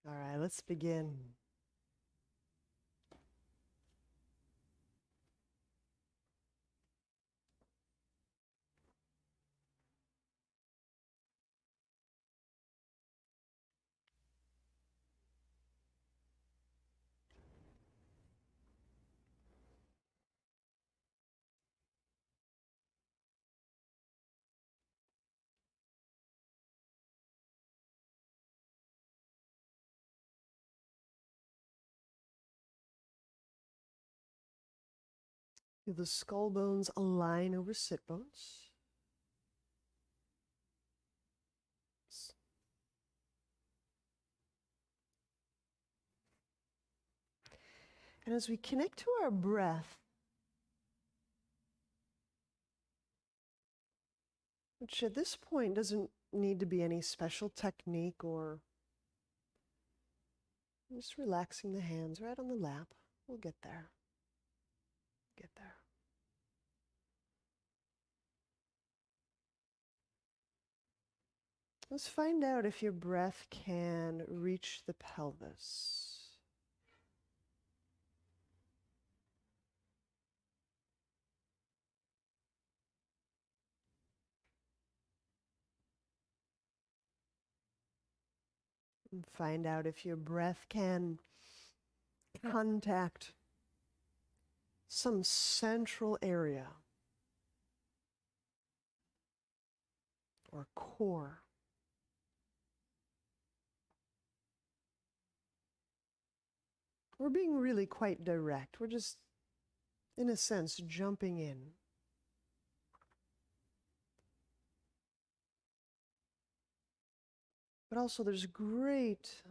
All right, let's begin. Feel the skull bones align over sit bones. And as we connect to our breath, which at this point doesn't need to be any special technique or just relaxing the hands right on the lap. We'll get there. Get there. Let's find out if your breath can reach the pelvis. And find out if your breath can contact some central area or core. We're being really quite direct. We're just, in a sense, jumping in. But also there's great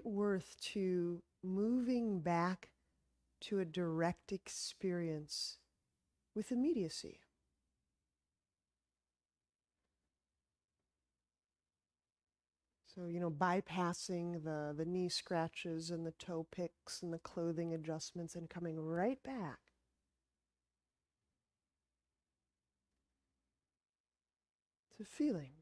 worth to moving back to a direct experience with immediacy. So, bypassing the knee scratches and the toe picks and the clothing adjustments and coming right back to feeling.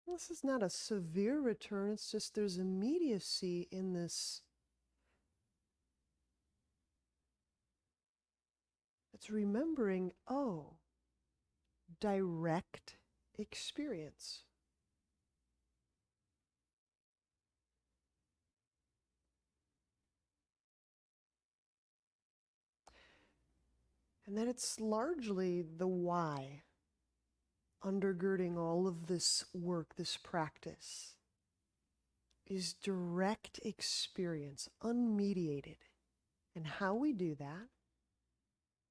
This is not a severe return, it's just there's immediacy in this. It's remembering, direct experience. And that it's largely the why undergirding all of this work, this practice, is direct experience, unmediated. And how we do that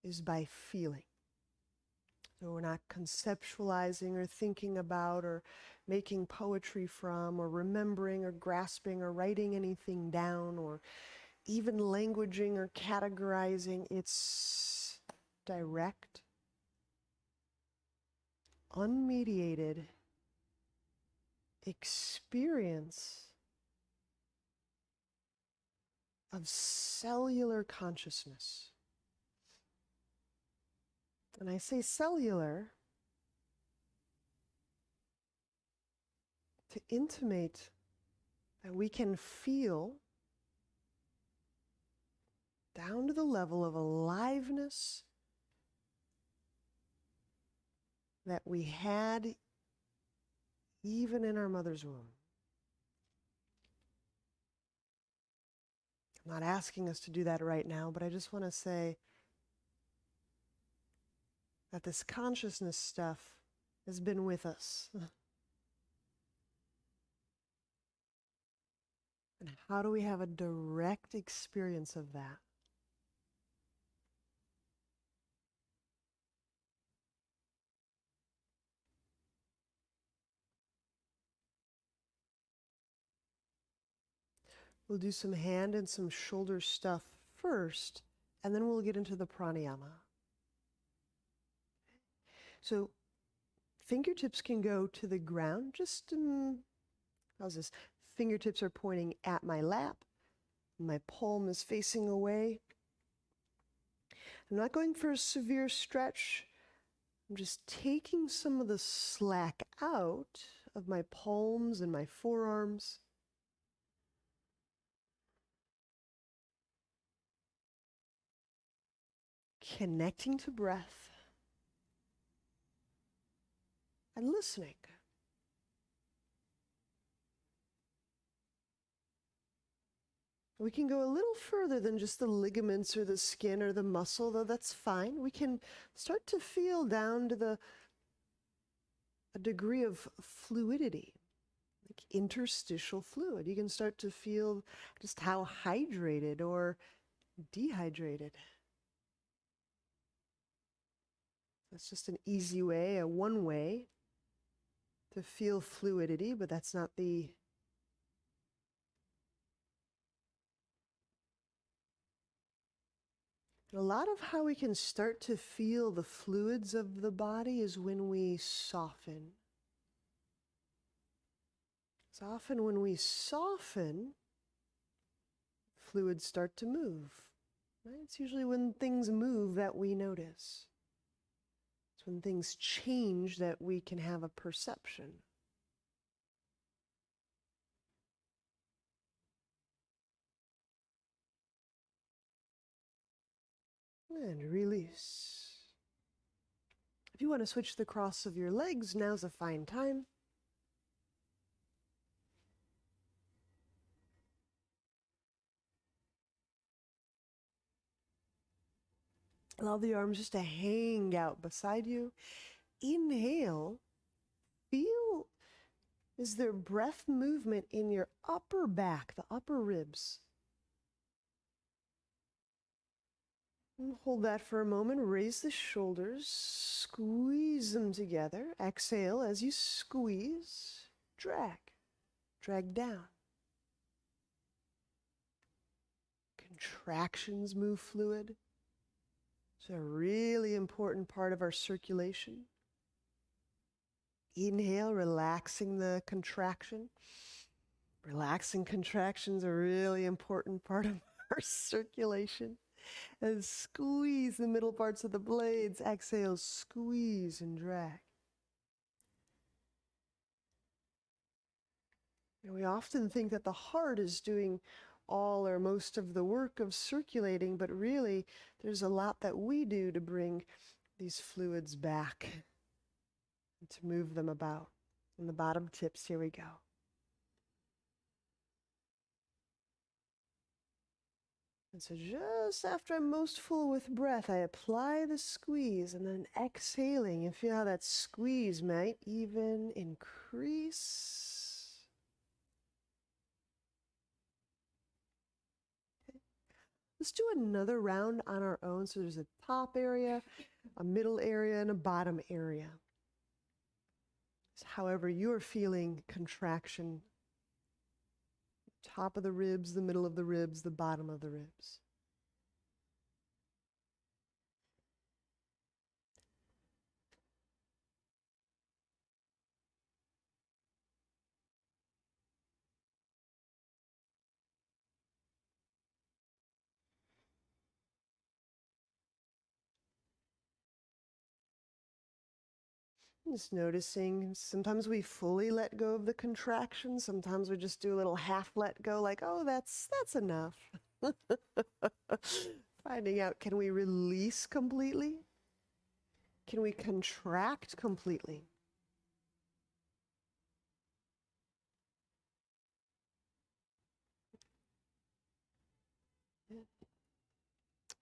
is by feeling. So we're not conceptualizing or thinking about or making poetry from or remembering or grasping or writing anything down or even languaging or categorizing. It's direct, unmediated experience of cellular consciousness. And I say cellular to intimate that we can feel down to the level of aliveness that we had even in our mother's womb. I'm not asking us to do that right now, but I just want to say that this consciousness stuff has been with us. And how do we have a direct experience of that? We'll do some hand and some shoulder stuff first, and then we'll get into the pranayama. So fingertips can go to the ground. Just, how's this? Fingertips are pointing at my lap. My palm is facing away. I'm not going for a severe stretch. I'm just taking some of the slack out of my palms and my forearms. Connecting to breath and listening. We can go a little further than just the ligaments or the skin or the muscle, though that's fine. We can start to feel down to a degree of fluidity, like interstitial fluid. You can start to feel just how hydrated or dehydrated. That's just an easy way, a one way to feel fluidity, but that's not the a lot of how we can start to feel the fluids of the body is when we soften. So often when we soften, fluids start to move. Right? It's usually when things move that we notice. It's when things change that we can have a perception. And release. If you want to switch the cross of your legs, now's a fine time. Allow the arms just to hang out beside you. Inhale. Feel, is there breath movement in your upper back, the upper ribs? And hold that for a moment. Raise the shoulders. Squeeze them together. Exhale as you squeeze. Drag. Drag down. Contractions move fluid. It's a really important part of our circulation. Inhale, relaxing the contraction. Relaxing contractions are a really important part of our circulation. And squeeze the middle parts of the blades. Exhale, squeeze and drag. And we often think that the heart is doing all or most of the work of circulating, but really there's a lot that we do to bring these fluids back and to move them about. And the bottom tips, here we go. And so just after I'm most full with breath, I apply the squeeze and then exhaling, and feel how that squeeze might even increase. Okay. Let's do another round on our own. So there's a top area, a middle area, and a bottom area. So however you're feeling contraction. Top of the ribs, the middle of the ribs, the bottom of the ribs. Just noticing, sometimes we fully let go of the contraction. Sometimes we just do a little half let go, like, oh, that's enough. Finding out, can we release completely? Can we contract completely?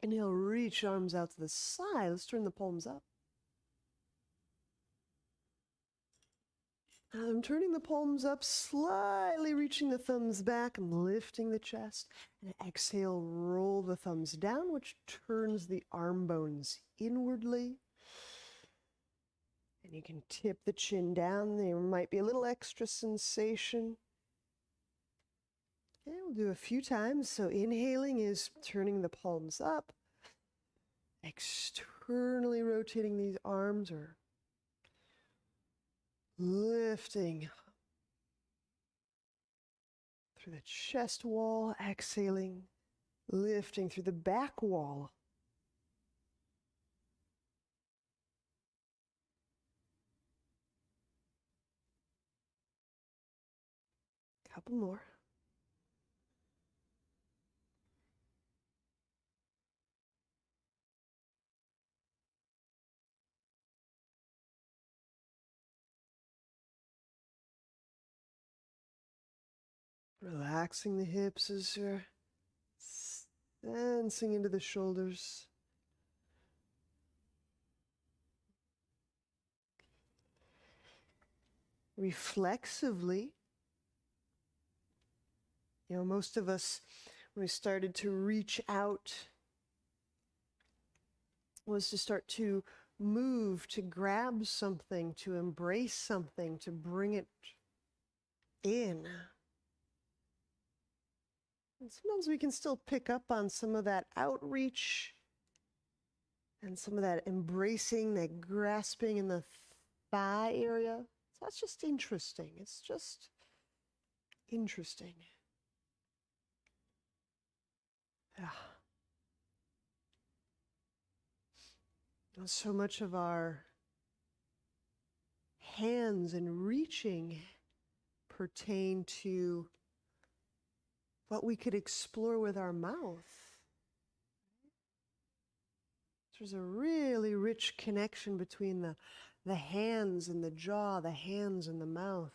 Inhale, reach arms out to the side. Let's turn the palms up. I'm turning the palms up, slightly reaching the thumbs back. I'm lifting the chest. And exhale, roll the thumbs down, which turns the arm bones inwardly. And you can tip the chin down. There might be a little extra sensation. Okay, we'll do a few times. So inhaling is turning the palms up. Externally rotating these arms, or lifting through the chest wall, exhaling, lifting through the back wall. Couple more. Relaxing the hips as you're sensing into the shoulders. Reflexively, most of us, when we started to reach out, was to start to move, to grab something, to embrace something, to bring it in. And sometimes we can still pick up on some of that outreach and some of that embracing, that grasping in the thigh area. So that's just interesting. It's just interesting. Yeah. And so much of our hands and reaching pertain to what we could explore with our mouth. There's a really rich connection between the hands and the jaw, the hands and the mouth.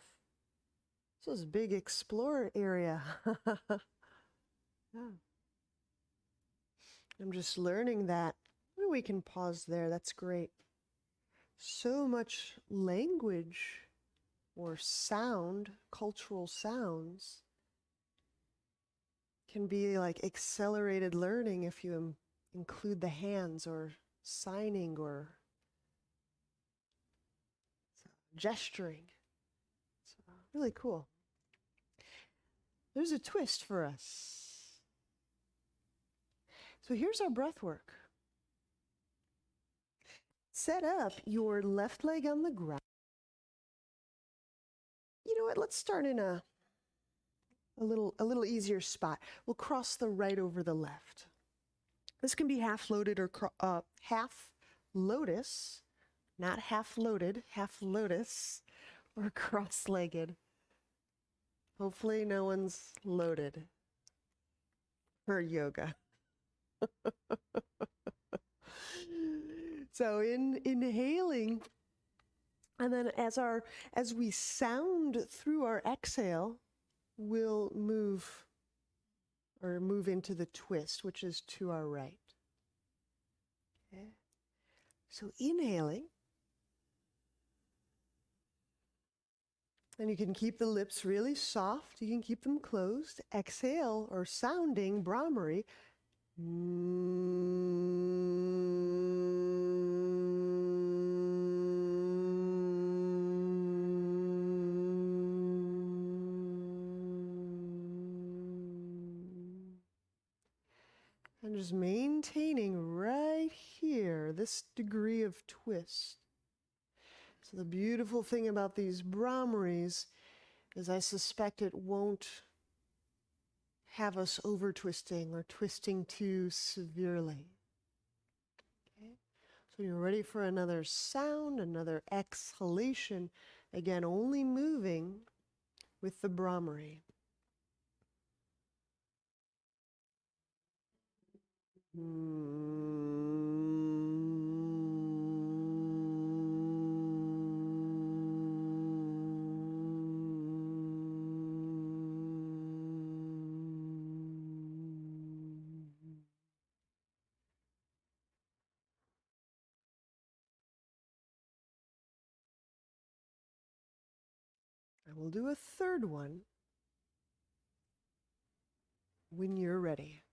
So it's a big explore area. Yeah. I'm just learning that. We can pause there. That's great. So much language or sound, cultural sounds, can be like accelerated learning if you include the hands or signing or gesturing. It's really cool. There's a twist for us. So here's our breath work. Set up your left leg on the ground. You know what? Let's start in a little easier spot. We'll cross the right over the left. This can be half loaded or half lotus, not half loaded, half lotus, or cross-legged. Hopefully no one's loaded for yoga. So inhaling, and then as we sound through our exhale, we'll move into the twist, which is to our right. Okay. So inhaling, and you can keep the lips really soft. You can keep them closed. Exhale or sounding Brahmari. And just maintaining right here this degree of twist. So the beautiful thing about these Brahmaris is I suspect it won't have us over twisting or twisting too severely. Okay? So you're ready for another sound, another exhalation. Again, only moving with the Brahmari. I will do a third one when you're ready.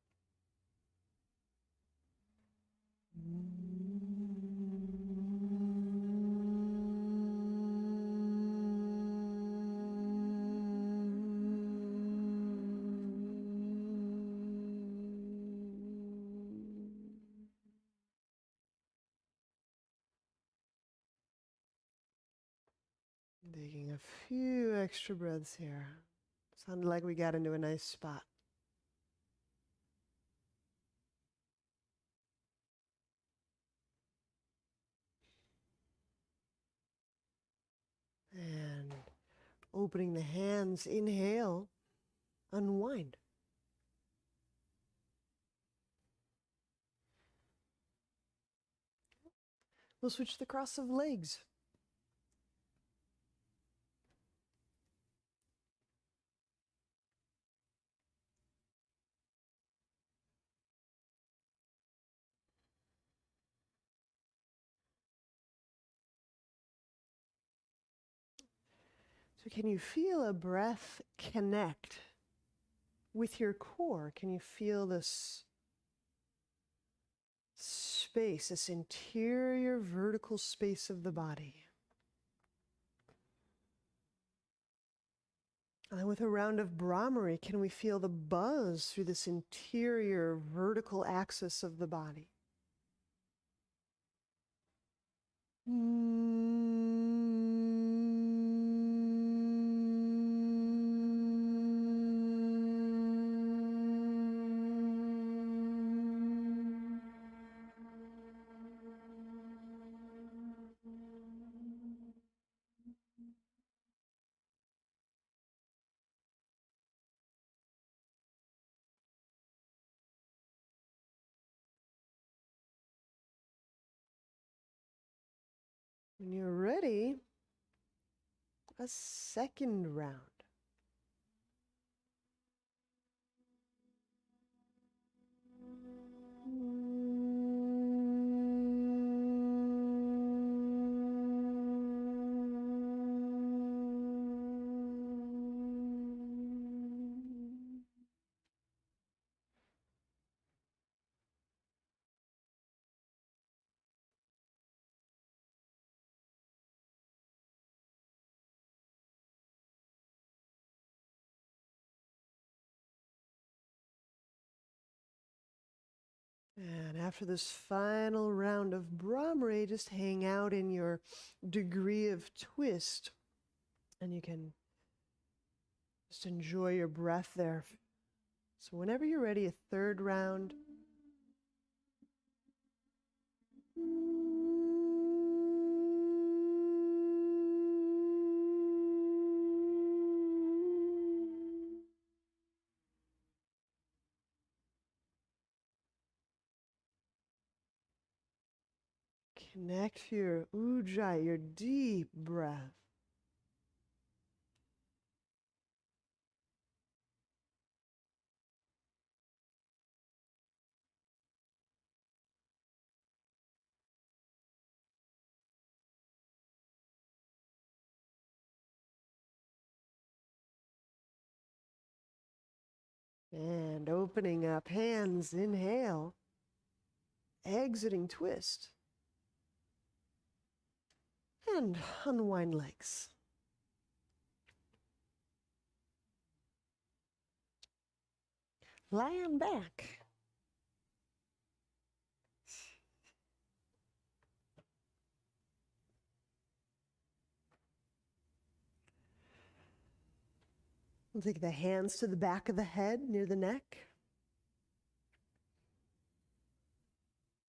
Taking a few extra breaths here. Sounded like we got into a nice spot. And opening the hands, inhale. unwind. We'll switch to the cross of legs. So can you feel a breath connect with your core? Can you feel this space, this interior vertical space of the body? And with a round of Brahmari, can we feel the buzz through this interior vertical axis of the body? When you're ready, a second round. And after this final round of Brahmari, just hang out in your degree of twist. And you can just enjoy your breath there. So whenever you're ready, a third round. Connect to your ujjayi, your deep breath. And opening up hands, inhale. Exiting twist. And unwind legs. Lie on back. We'll take the hands to the back of the head, near the neck.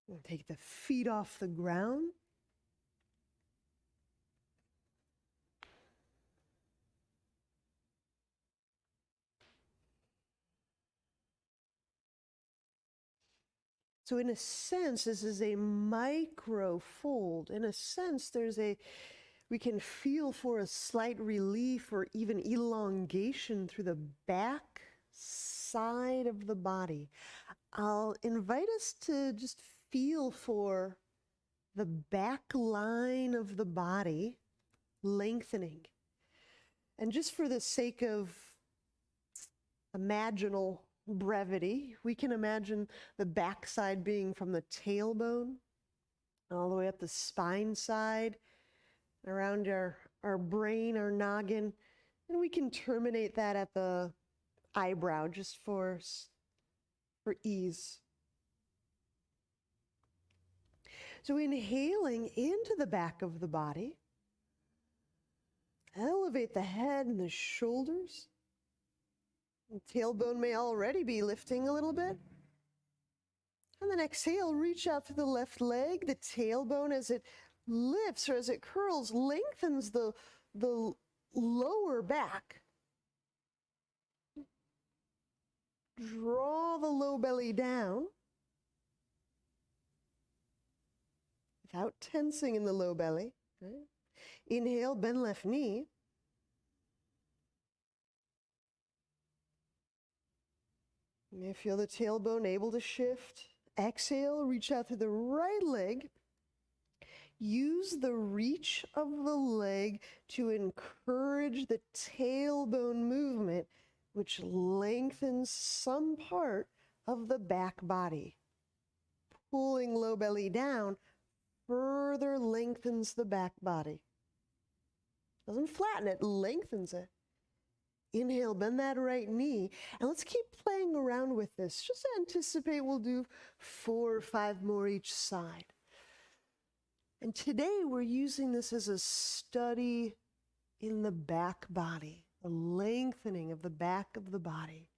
We'll take the feet off the ground. So in a sense, this is a micro fold. In a sense, we can feel for a slight relief or even elongation through the back side of the body. I'll invite us to just feel for the back line of the body lengthening. And just for the sake of imaginal brevity, we can imagine the backside being from the tailbone all the way up the spine side, around our brain, our noggin, and we can terminate that at the eyebrow just for ease. So inhaling into the back of the body, elevate the head and the shoulders. The tailbone may already be lifting a little bit. And then exhale, reach out through the left leg. The tailbone, as it lifts or as it curls, lengthens the lower back. Draw the low belly down without tensing in the low belly. Right? Inhale, bend left knee. You may feel the tailbone able to shift. Exhale, reach out through the right leg. Use the reach of the leg to encourage the tailbone movement, which lengthens some part of the back body. Pulling low belly down further lengthens the back body. Doesn't flatten it, lengthens it. Inhale, bend that right knee. And let's keep playing around with this. Just anticipate we'll do 4 or 5 more each side. And today we're using this as a study in the back body, the lengthening of the back of the body.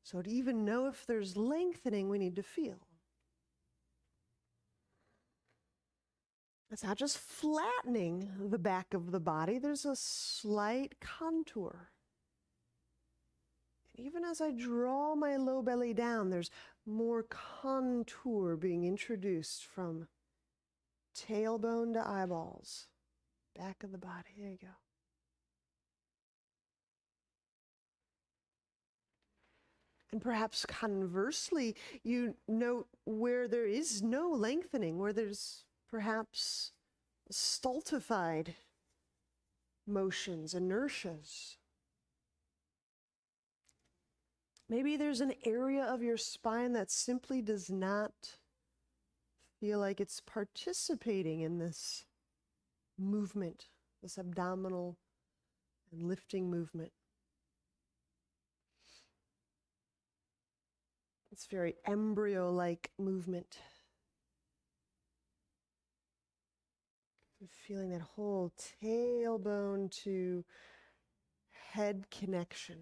So to even know if there's lengthening, we need to feel. It's not just flattening the back of the body, there's a slight contour. And even as I draw my low belly down, there's more contour being introduced from tailbone to eyeballs, back of the body. There you go. And perhaps conversely, you note where there is no lengthening, where there's perhaps stultified motions, inertias. Maybe there's an area of your spine that simply does not feel like it's participating in this movement, this abdominal and lifting movement. It's very embryo-like movement. Feeling that whole tailbone to head connection.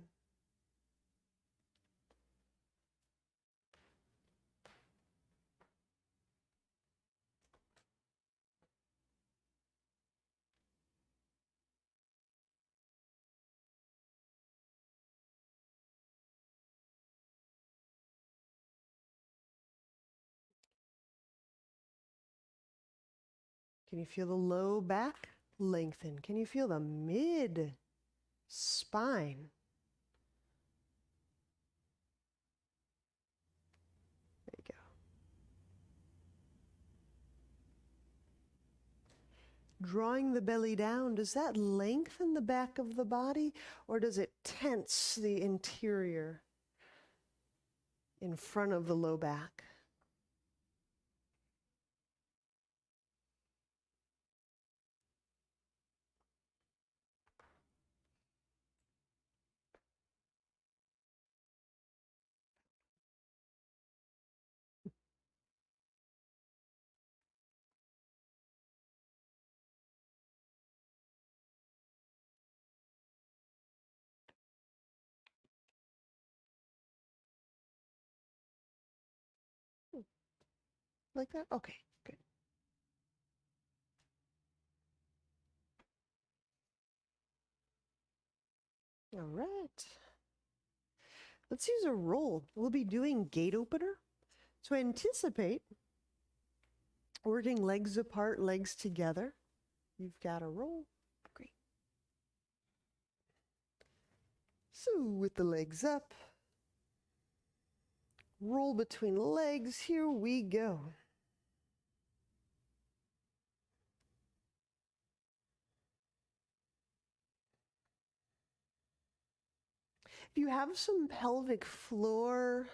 Can you feel the low back lengthen? Can you feel the mid spine? There you go. Drawing the belly down, does that lengthen the back of the body, or does it tense the interior in front of the low back? Like that? Okay, good. All right. Let's use a roll. We'll be doing gate opener. So anticipate working legs apart, legs together. You've got a roll. Great. So with the legs up, roll between legs. Here we go. If you have some pelvic floor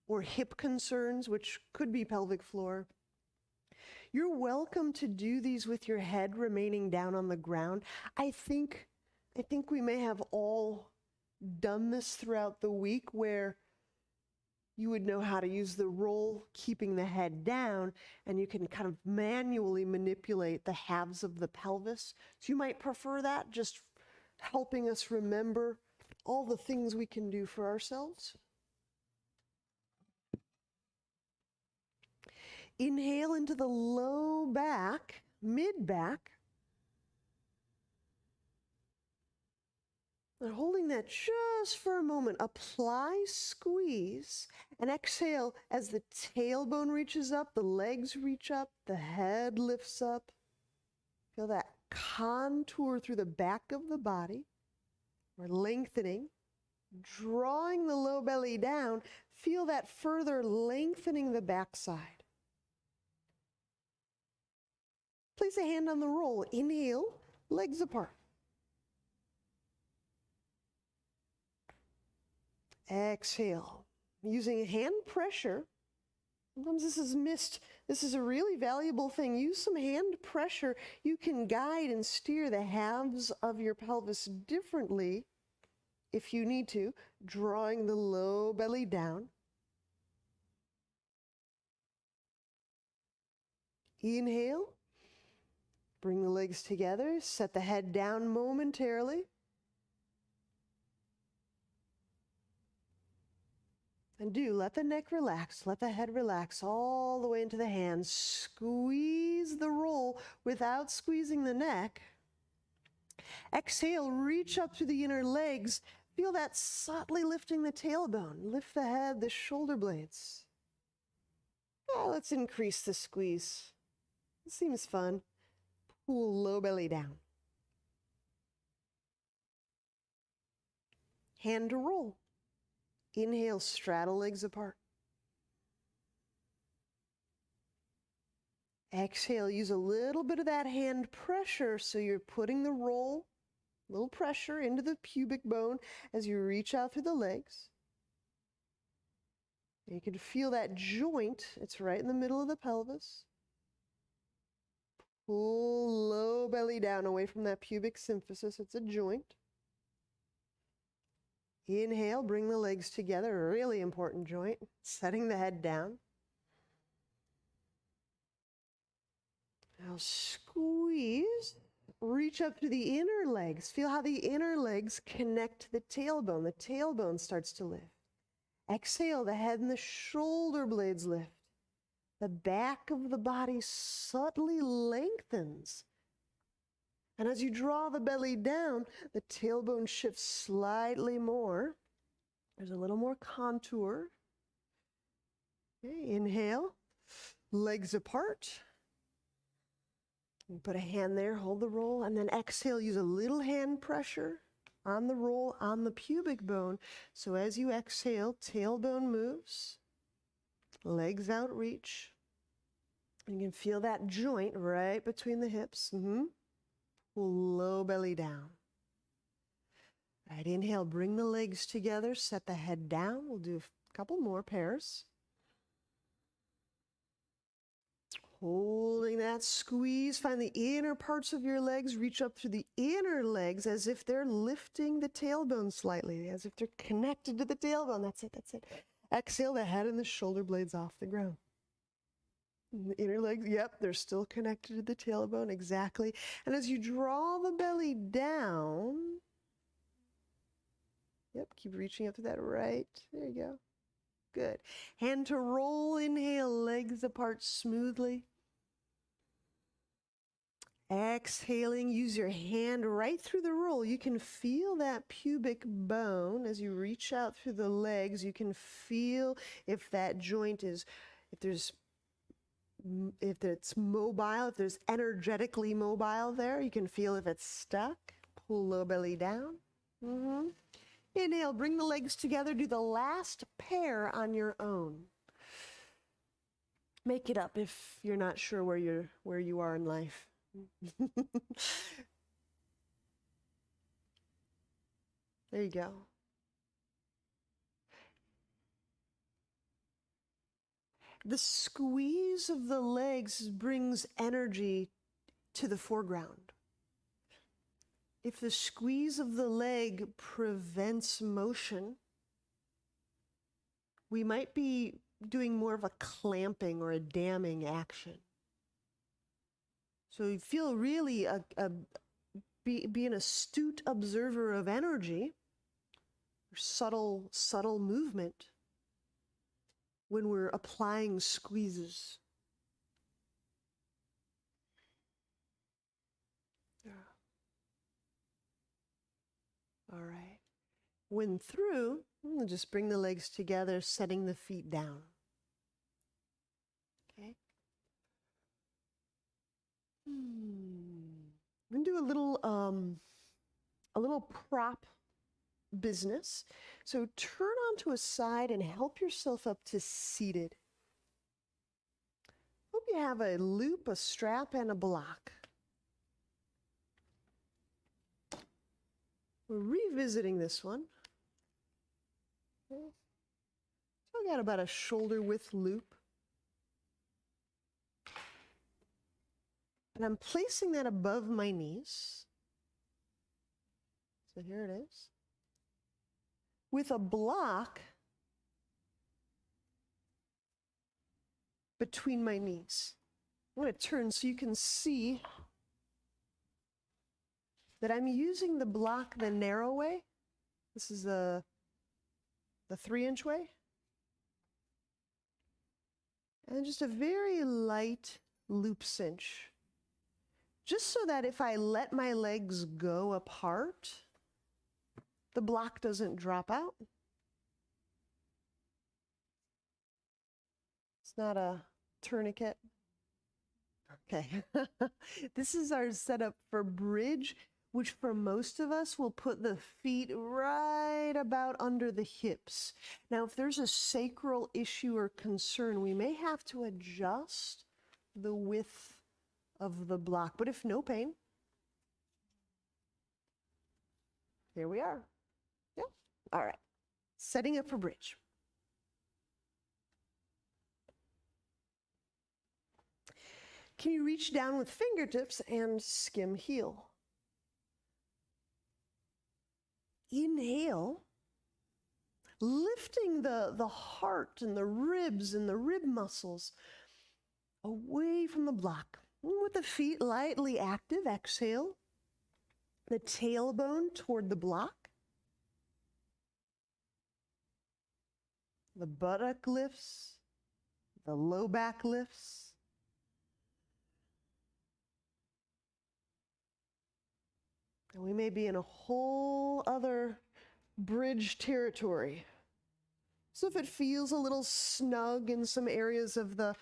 or hip concerns, which could be pelvic floor, you're welcome to do these with your head remaining down on the ground. I think we may have all done this throughout the week where you would know how to use the roll, keeping the head down, and you can kind of manually manipulate the halves of the pelvis. So you might prefer that, just helping us remember all the things we can do for ourselves. Inhale into the low back, mid back. And holding that just for a moment, apply squeeze and exhale as the tailbone reaches up, the legs reach up, the head lifts up. Feel that contour through the back of the body. We're lengthening, drawing the low belly down. Feel that further lengthening the backside. Place a hand on the roll. Inhale, legs apart. Exhale. Using hand pressure. Sometimes this is missed. This is a really valuable thing. Use some hand pressure. You can guide and steer the halves of your pelvis differently if you need to, drawing the low belly down. Inhale. Bring the legs together. Set the head down momentarily. And let the neck relax, let the head relax all the way into the hands. Squeeze the roll without squeezing the neck. Exhale, reach up through the inner legs. Feel that subtly lifting the tailbone. Lift the head, the shoulder blades. Let's increase the squeeze. It seems fun. Pull low belly down. Hand to roll. Inhale, straddle legs apart. Exhale, use a little bit of that hand pressure so you're putting the roll, a little pressure into the pubic bone as you reach out through the legs. You can feel that joint. It's right in the middle of the pelvis. Pull low belly down away from that pubic symphysis. It's a joint. Inhale, bring the legs together, a really important joint, setting the head down. Now squeeze, reach up to the inner legs. Feel how the inner legs connect to the tailbone. The tailbone starts to lift. Exhale, the head and the shoulder blades lift. The back of the body subtly lengthens. And as you draw the belly down, the tailbone shifts slightly more. There's a little more contour. Okay, inhale, legs apart. You put a hand there, hold the roll, and then exhale, use a little hand pressure on the roll, on the pubic bone. So as you exhale, tailbone moves, legs out, reach. You can feel that joint right between the hips. Pull low belly down. All right, inhale, bring the legs together, set the head down. We'll do a couple more pairs. Holding that squeeze, find the inner parts of your legs, reach up through the inner legs as if they're lifting the tailbone slightly, as if they're connected to the tailbone. That's it, that's it. Exhale, the head and the shoulder blades off the ground. The inner legs, yep, they're still connected to the tailbone, exactly. And as you draw the belly down, yep, keep reaching up to that right. There you go. Good. Hand to roll, inhale, legs apart smoothly. Exhaling, use your hand right through the roll. You can feel that pubic bone as you reach out through the legs. You can feel if that joint is, if it's mobile, if there's energetically mobile there. You can feel if it's stuck. Pull low belly down. Inhale, bring the legs together. Do the last pair on your own. Make it up if you're not sure where you are in life. There you go. The squeeze of the legs brings energy to the foreground. If the squeeze of the leg prevents motion, we might be doing more of a clamping or a damming action. So you feel really be an astute observer of energy, subtle movement when we're applying squeezes. All right. When through, we'll just bring the legs together, setting the feet down. Okay. I'm going to do a little prop business. So turn onto a side and help yourself up to seated. Hope you have a loop, a strap, and a block. We're revisiting this one. Okay. So I got about a shoulder width loop. And I'm placing that above my knees. So here it is. With a block between my knees. I'm going to turn so you can see that I'm using the block the narrow way. This is the 3-inch way. And just a very light loop cinch. Just so that if I let my legs go apart, the block doesn't drop out. It's not a tourniquet. Okay. This is our setup for bridge, which for most of us will put the feet right about under the hips. Now, if there's a sacral issue or concern, we may have to adjust the width of the block, but if no pain, here we are. Yeah. All right. Setting up for bridge. Can you reach down with fingertips and skim heel? Inhale, lifting the heart and the ribs and the rib muscles away from the block. With the feet lightly active, exhale. The tailbone toward the block. The buttock lifts. The low back lifts. And we may be in a whole other bridge territory. So if it feels a little snug in some areas of the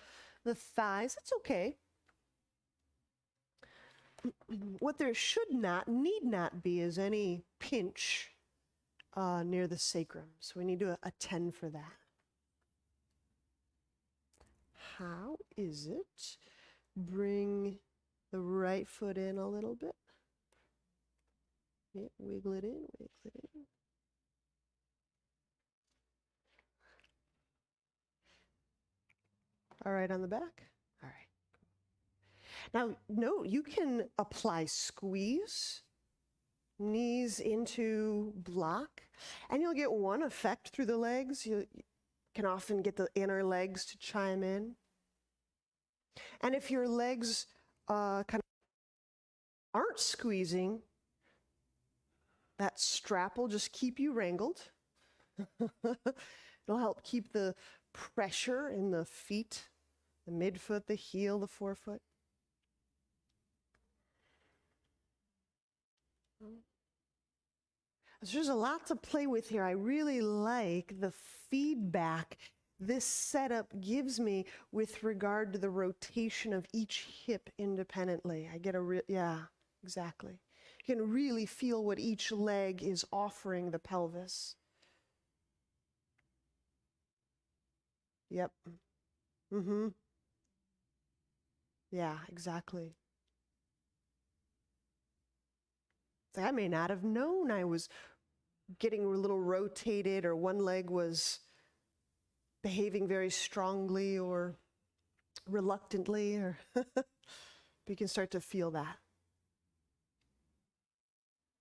thighs, it's okay. What there should not, need not be, is any pinch near the sacrum. So we need to attend for that. How is it? Bring the right foot in a little bit. Yeah, wiggle it in, wiggle it in. All right, on the back? All right. Now, no, you can apply squeeze, knees into block, and you'll get one effect through the legs. You can often get the inner legs to chime in. And if your legs kind of aren't squeezing, that strap will just keep you wrangled. It'll help keep the pressure in the feet, the midfoot, the heel, the forefoot. So there's a lot to play with here. I really like the feedback this setup gives me with regard to the rotation of each hip independently. I get yeah, exactly. You can really feel what each leg is offering the pelvis. Yep. Mm-hmm. Yeah, exactly. It's like I may not have known I was getting a little rotated, or one leg was behaving very strongly or reluctantly, or you can start to feel that.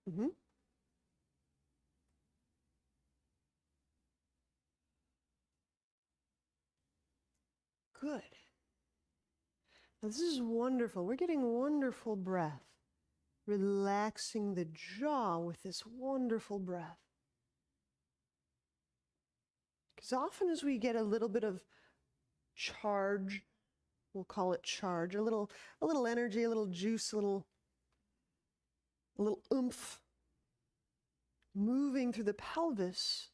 Mm-hmm. Good. Now, this is wonderful. We're getting wonderful breath. Relaxing the jaw with this wonderful breath. Because often as we get a little bit of charge, we'll call it charge, a little energy, a little juice, a little oomph, moving through the pelvis,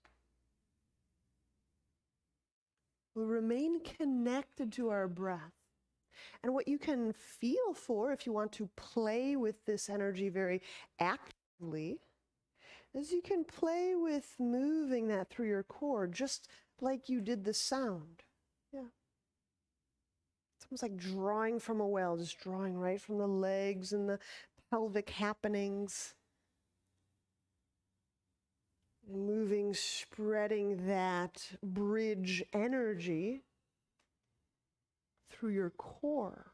we'll remain connected to our breath. And what you can feel for, if you want to play with this energy very actively, is you can play with moving that through your core, just like you did the sound. Yeah. It's almost like drawing from a well, just drawing right from the legs and the pelvic happenings. And moving, spreading that bridge energy through your core.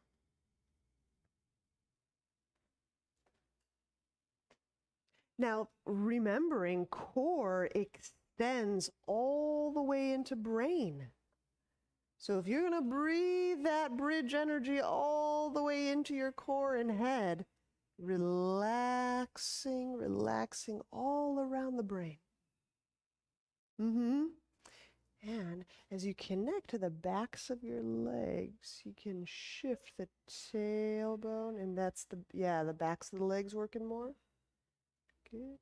Now, remembering core extends all the way into brain. So if you're going to breathe that bridge energy all the way into your core and head, relaxing, relaxing all around the brain. And as you connect to the backs of your legs, you can shift the tailbone, and that's the backs of the legs working more. Good.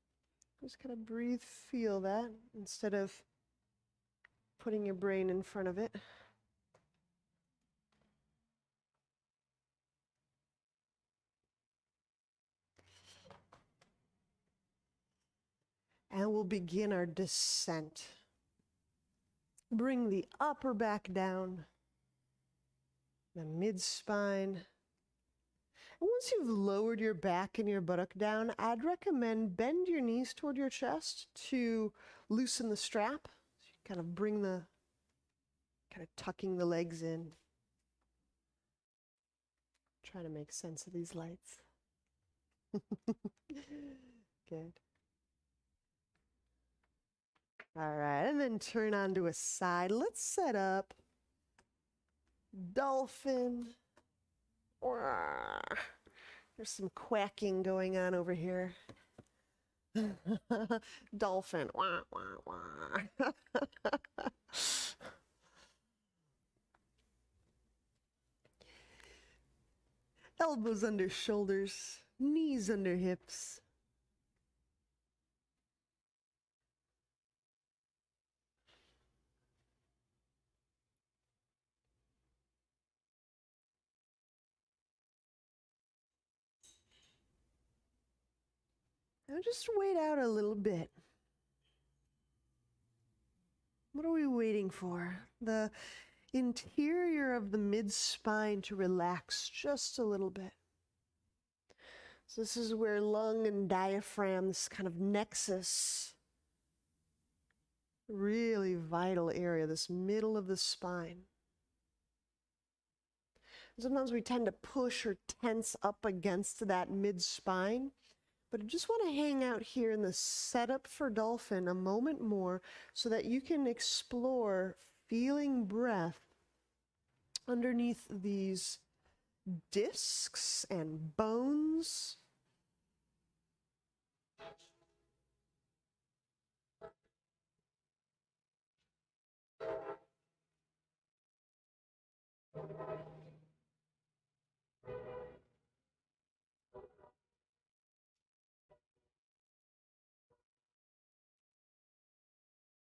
Just kind of breathe, feel that, instead of putting your brain in front of it. And we'll begin our descent. Bring the upper back down, the mid-spine. And once you've lowered your back and your buttock down, I'd recommend bend your knees toward your chest to loosen the strap. So you kind of bring kind of tucking the legs in. Try to make sense of these lights. Good. All right, and then turn onto a side. Let's set up Dolphin. There's some quacking going on over here. Dolphin. Elbows under shoulders, knees under hips. Now just wait out a little bit. What are we waiting for? The interior of the mid-spine to relax just a little bit. So this is where lung and diaphragm, this kind of nexus, really vital area, this middle of the spine. Sometimes we tend to push or tense up against that mid-spine. But I just want to hang out here in the setup for Dolphin a moment more so that you can explore feeling breath underneath these discs and bones.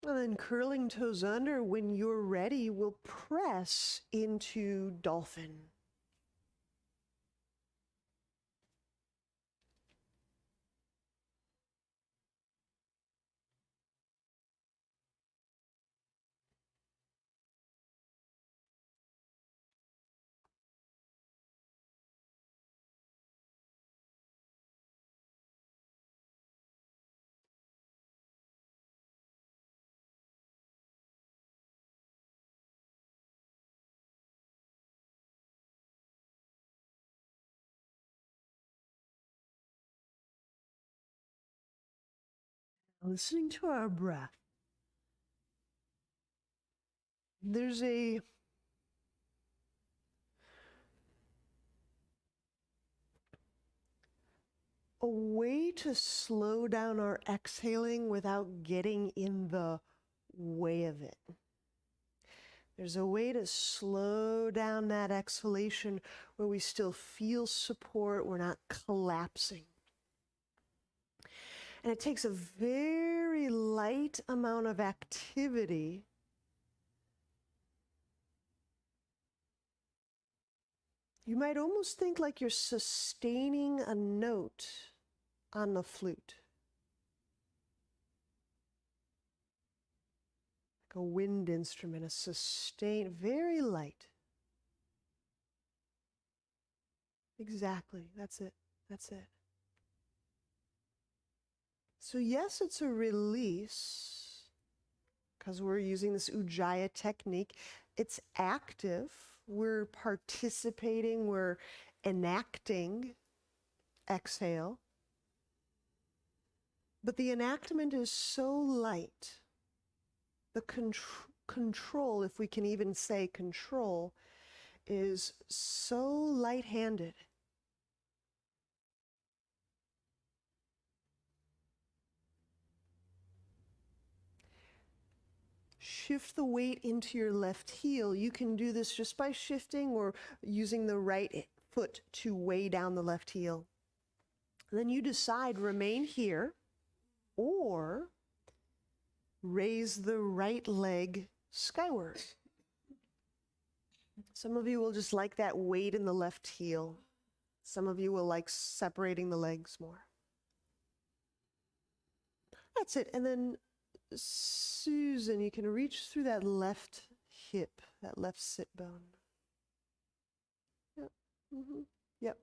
And then curling toes under. When you're ready, we'll press into Dolphin. Listening to our breath. There's a way to slow down our exhaling without getting in the way of it. There's a way to slow down that exhalation where we still feel support, we're not collapsing. And it takes a very light amount of activity you might almost think like you're sustaining a note on the flute. Like a wind instrument, a sustain, very light. Exactly, that's it, that's it. So yes, it's a release, because we're using this Ujjayi technique. It's active, we're participating, we're enacting exhale. But the enactment is so light. The control, if we can even say control, is so light-handed. Shift the weight into your left heel. You can do this just by shifting or using the right foot to weigh down the left heel. Then you decide, remain here, or raise the right leg skyward. Some of you will just like that weight in the left heel. Some of you will like separating the legs more. That's it. And then Susan, you can reach through that left hip, that left sit bone. Yep. Yep.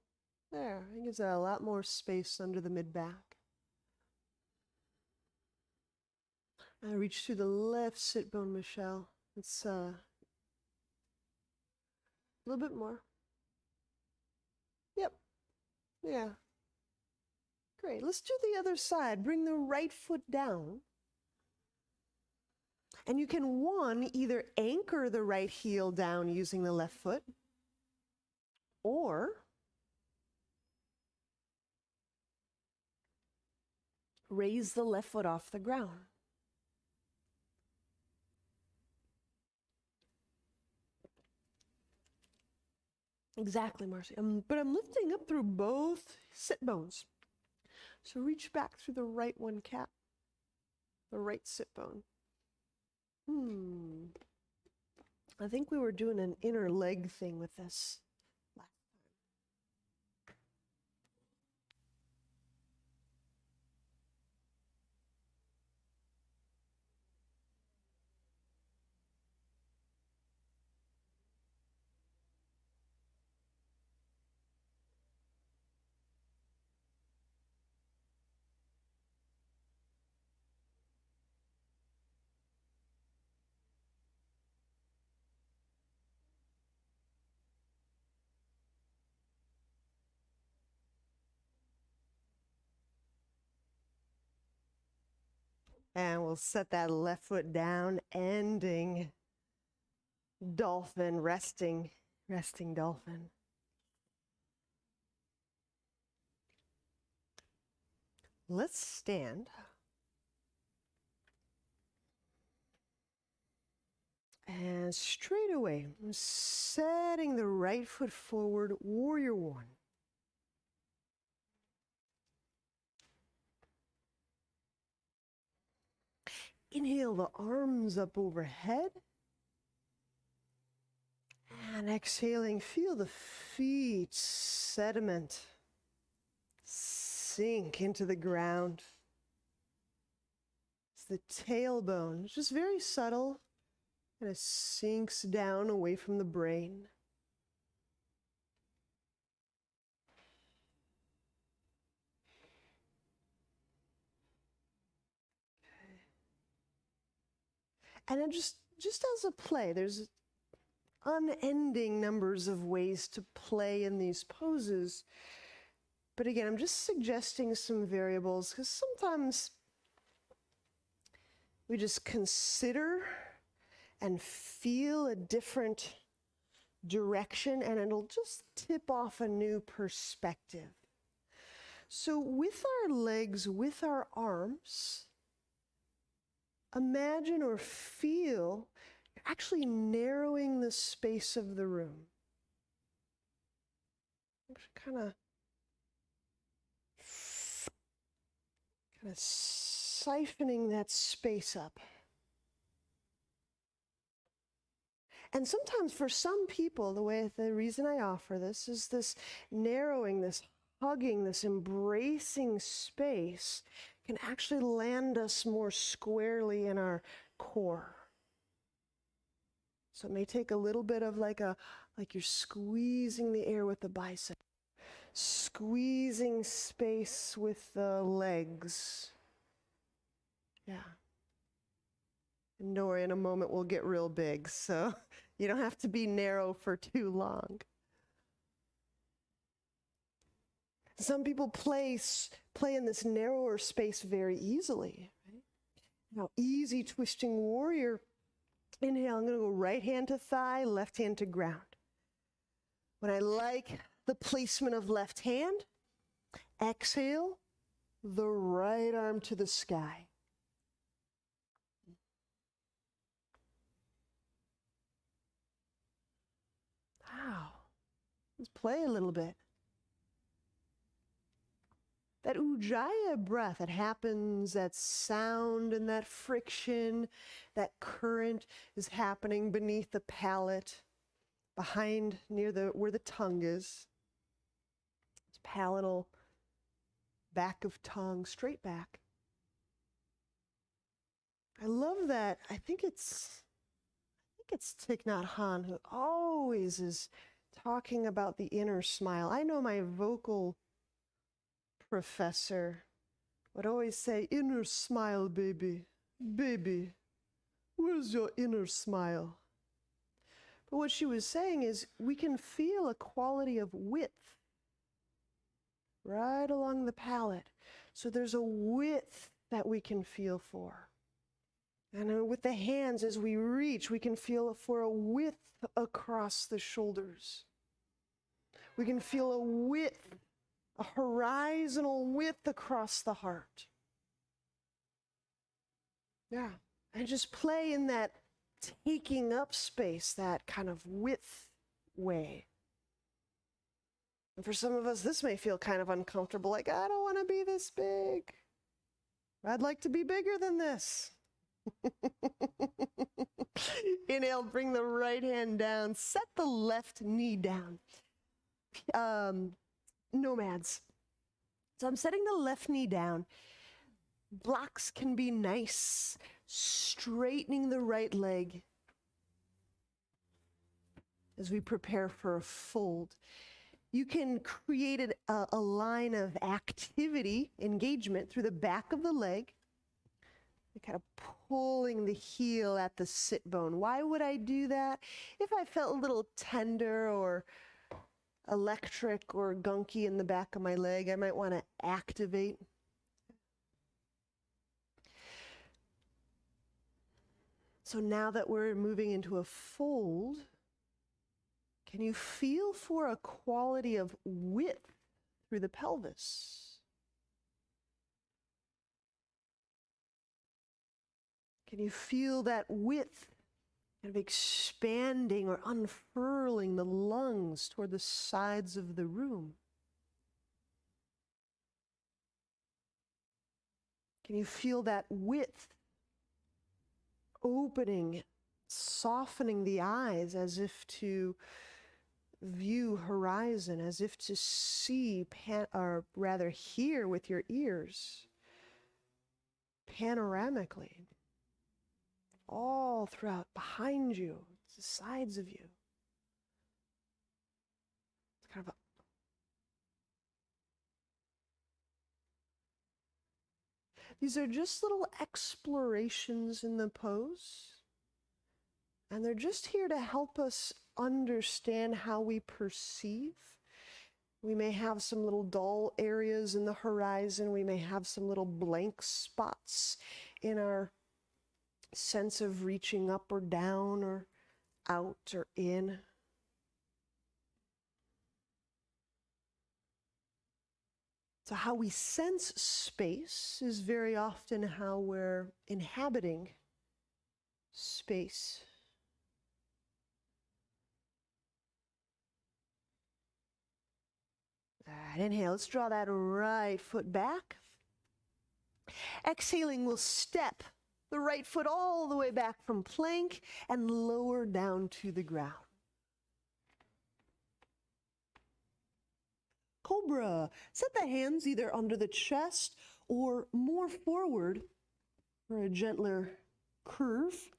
There. It gives that a lot more space under the mid-back. I reach through the left sit bone, Michelle. It's a little bit more. Yep. Yeah. Great. Let's do the other side. Bring the right foot down. And you can, either anchor the right heel down using the left foot, or raise the left foot off the ground. Exactly, Marcy. But I'm lifting up through both sit bones. So reach back through the right one, cat. The right sit bone. I think we were doing an inner leg thing with this last time. And we'll set that left foot down, ending dolphin, resting dolphin. Let's stand. And straight away, I'm setting the right foot forward, warrior one. Inhale the arms up overhead. And exhaling, feel the feet sediment, sink into the ground. It's the tailbone, just very subtle, and it sinks down away from the brain. And then just as a play, there's unending numbers of ways to play in these poses. But again, I'm just suggesting some variables because sometimes we just consider and feel a different direction and it'll just tip off a new perspective. So with our legs, with our arms, imagine or feel you're actually narrowing the space of the room. Actually kind Kind of siphoning that space up. And sometimes for some people, the reason I offer this is this narrowing, this hugging, this embracing space can actually land us more squarely in our core. So it may take a little bit of like you're squeezing the air with the bicep, squeezing space with the legs. Yeah. And don't worry, in a moment we'll get real big, so you don't have to be narrow for too long. Some people play in this narrower space very easily. Right? Now, easy twisting warrior. Inhale, I'm going to go right hand to thigh, left hand to ground. When I like the placement of left hand, exhale, the right arm to the sky. Wow. Let's play a little bit. That ujjayi breath that happens, that sound and that friction, that current is happening beneath the palate, behind, near where the tongue is. It's palatal, back of tongue, straight back. I love that. I think it's Thich Nhat Hanh who always is talking about the inner smile. I know my vocal professor would always say, inner smile, baby. Baby, where's your inner smile? But what she was saying is we can feel a quality of width right along the palate. So there's a width that we can feel for. And with the hands, as we reach, we can feel for a width across the shoulders. We can feel a width, a horizontal width across the heart. Yeah, and just play in that taking up space, that kind of width way. And for some of us, this may feel kind of uncomfortable, like, I don't want to be this big. I'd like to be bigger than this. Inhale, bring the right hand down, set the left knee down. Nomads. So I'm setting the left knee down. Blocks can be nice, straightening the right leg as we prepare for a fold. You can create a line of activity, engagement through the back of the leg, kind of pulling the heel at the sit bone. Why would I do that? If I felt a little tender or electric or gunky in the back of my leg, I might want to activate. So now that we're moving into a fold, can you feel for a quality of width through the pelvis? Can you feel that width kind of expanding or unfurling the lungs toward the sides of the room? Can you feel that width opening, softening the eyes as if to view horizon, as if to see, or rather hear with your ears, panoramically, all throughout, behind you, the sides of you. It's kind of these are just little explorations in the pose, and they're just here to help us understand how we perceive. We may have some little dull areas in the horizon. We may have some little blank spots in our sense of reaching up or down or out or in. So how we sense space is very often how we're inhabiting space. All right, inhale. Let's draw that right foot back. Exhaling, we'll step the right foot all the way back from plank and lower down to the ground. Cobra. Set the hands either under the chest or more forward for a gentler curve.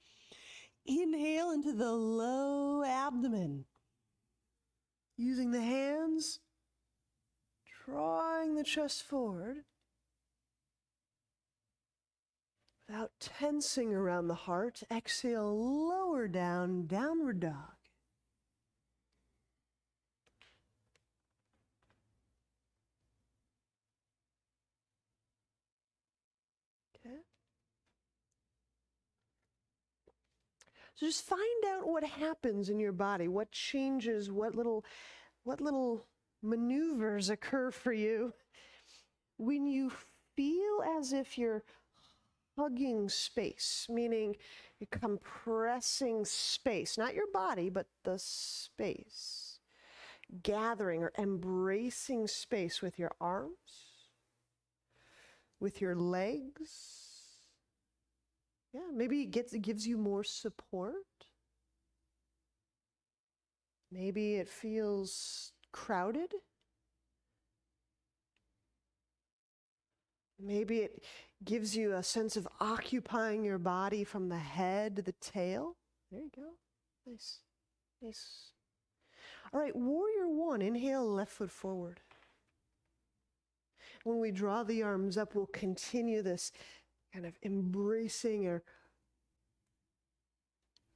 Inhale into the low abdomen. Using the hands, drawing the chest forward without tensing around the heart. Exhale, lower down, downward dog. Okay. So just find out what happens in your body, what changes, what little maneuvers occur for you when you feel as if you're hugging space, meaning you're compressing space, not your body, but the space, gathering or embracing space with your arms, with your legs. Yeah, maybe it gives you more support. Maybe it feels crowded. Maybe it gives you a sense of occupying your body from the head to the tail. There you go. Nice. Nice. All right, warrior one. Inhale, left foot forward. When we draw the arms up, we'll continue this kind of embracing or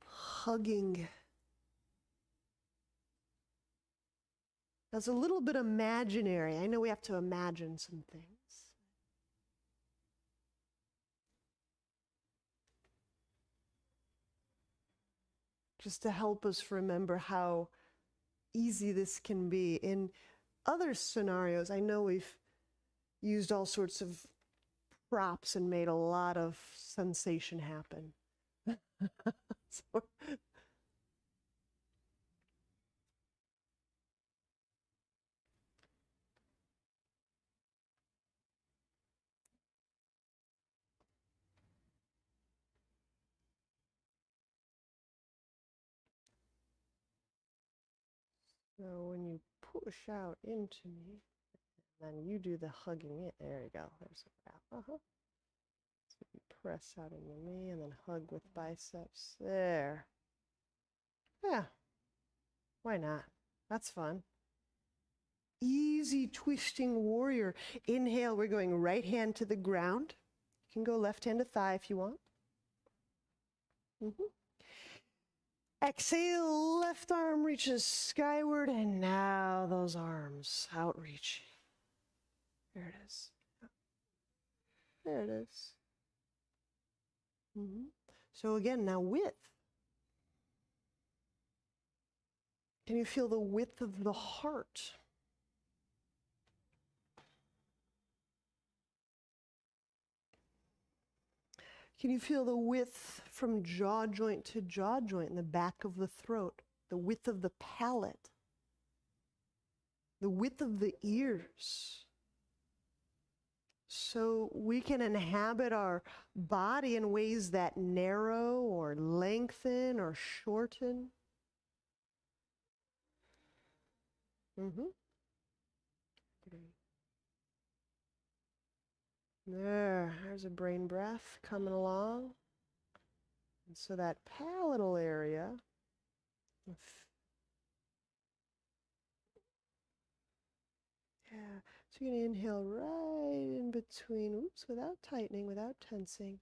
hugging. That's a little bit imaginary. I know we have to imagine some things. Just to help us remember how easy this can be. In other scenarios, I know we've used all sorts of props and made a lot of sensation happen. So when you push out into me, then you do the hugging it. There you go. There's a wrap. So you press out into me and then hug with biceps. There. Yeah. Why not? That's fun. Easy twisting warrior. Inhale, we're going right hand to the ground. You can go left hand to thigh if you want. Exhale, left arm reaches skyward, and now those arms outreach. There it is. There it is. So again, now width. Can you feel the width of the heart? Can you feel the width from jaw joint to jaw joint in the back of the throat? The width of the palate? The width of the ears? So we can inhabit our body in ways that narrow or lengthen or shorten. There's a brain breath coming along. And so that palatal area, so you're going to inhale right in between, without tightening, without tensing,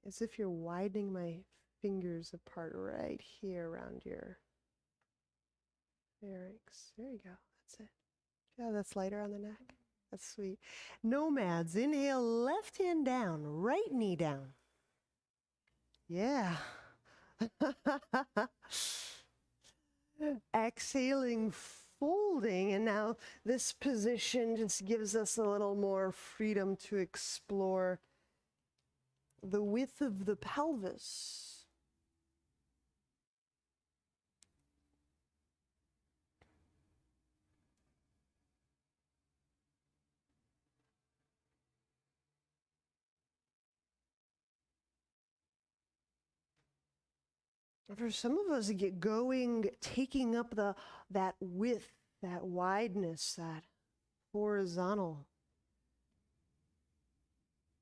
as if you're widening my fingers apart right here around your pharynx. There you go. That's it. Yeah, that's lighter on the neck. That's sweet. Nomads. Inhale, left hand down, right knee down. Yeah. Exhaling, folding, and now this position just gives us a little more freedom to explore the width of the pelvis. For some of us, get going, taking up that width, that wideness, that horizontal,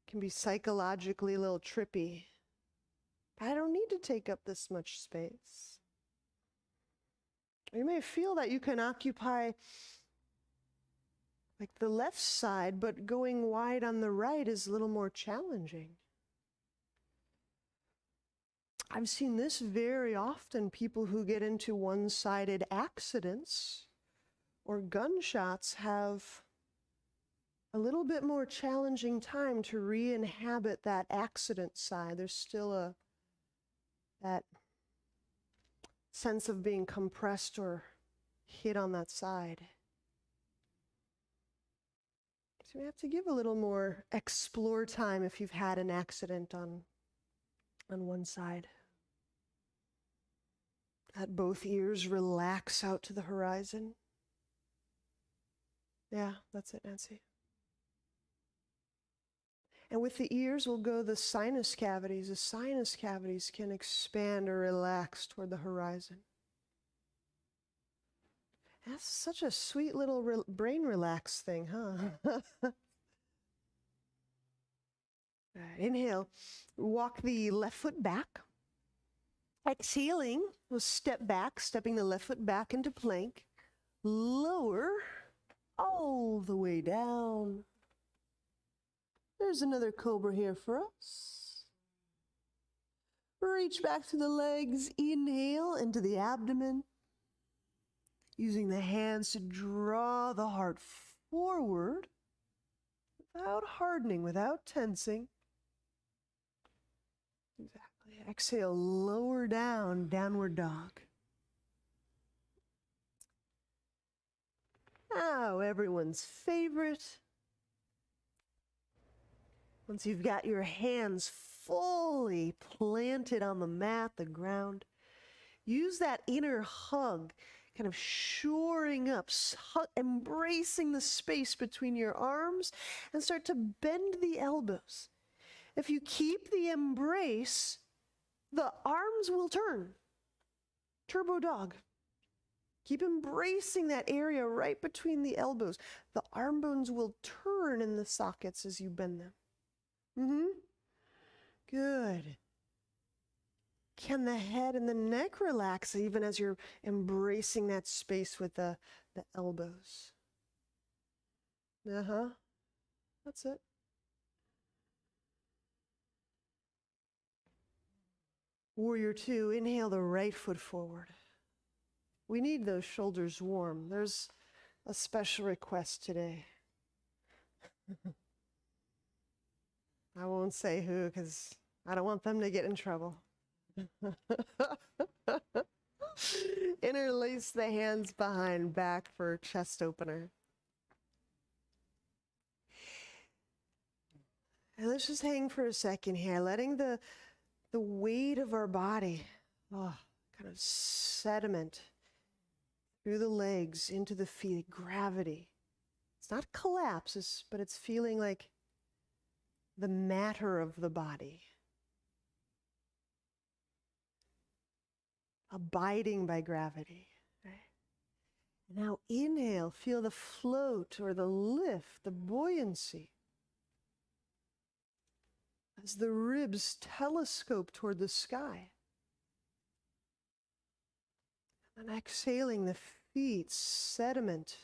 can be psychologically a little trippy. I don't need to take up this much space. You may feel that you can occupy like the left side, but going wide on the right is a little more challenging. I've seen this very often, people who get into one-sided accidents or gunshots have a little bit more challenging time to re-inhabit that accident side. There's still that sense of being compressed or hit on that side. So we have to give a little more explore time if you've had an accident on one side. Let both ears relax out to the horizon. Yeah, that's it, Nancy. And with the ears will go the sinus cavities. The sinus cavities can expand or relax toward the horizon. That's such a sweet little brain relax thing, huh? Right, inhale, walk the left foot back. Exhaling, we'll step back, stepping the left foot back into plank. Lower, all the way down. There's another Cobra here for us. Reach back to the legs, inhale into the abdomen. Using the hands to draw the heart forward without hardening, without tensing. Exactly. Exhale, lower down, downward dog. Now, everyone's favorite. Once you've got your hands fully planted on the mat, the ground, use that inner hug, kind of shoring up, embracing the space between your arms, and start to bend the elbows. If you keep the embrace, the arms will turn. Turbo dog. Keep embracing that area right between the elbows. The arm bones will turn in the sockets as you bend them. Good. Can the head and the neck relax even as you're embracing that space with the elbows? That's it. Warrior two, inhale the right foot forward. We need those shoulders warm. There's a special request today. I won't say who because I don't want them to get in trouble. Interlace the hands behind back for chest opener. And let's just hang for a second here, letting the weight of our body kind of sediment through the legs into the feet, gravity. It's not collapse, but it's feeling like the matter of the body. Abiding by gravity. Right? Now inhale, feel the float or the lift, the buoyancy. As the ribs telescope toward the sky. And exhaling, the feet sediment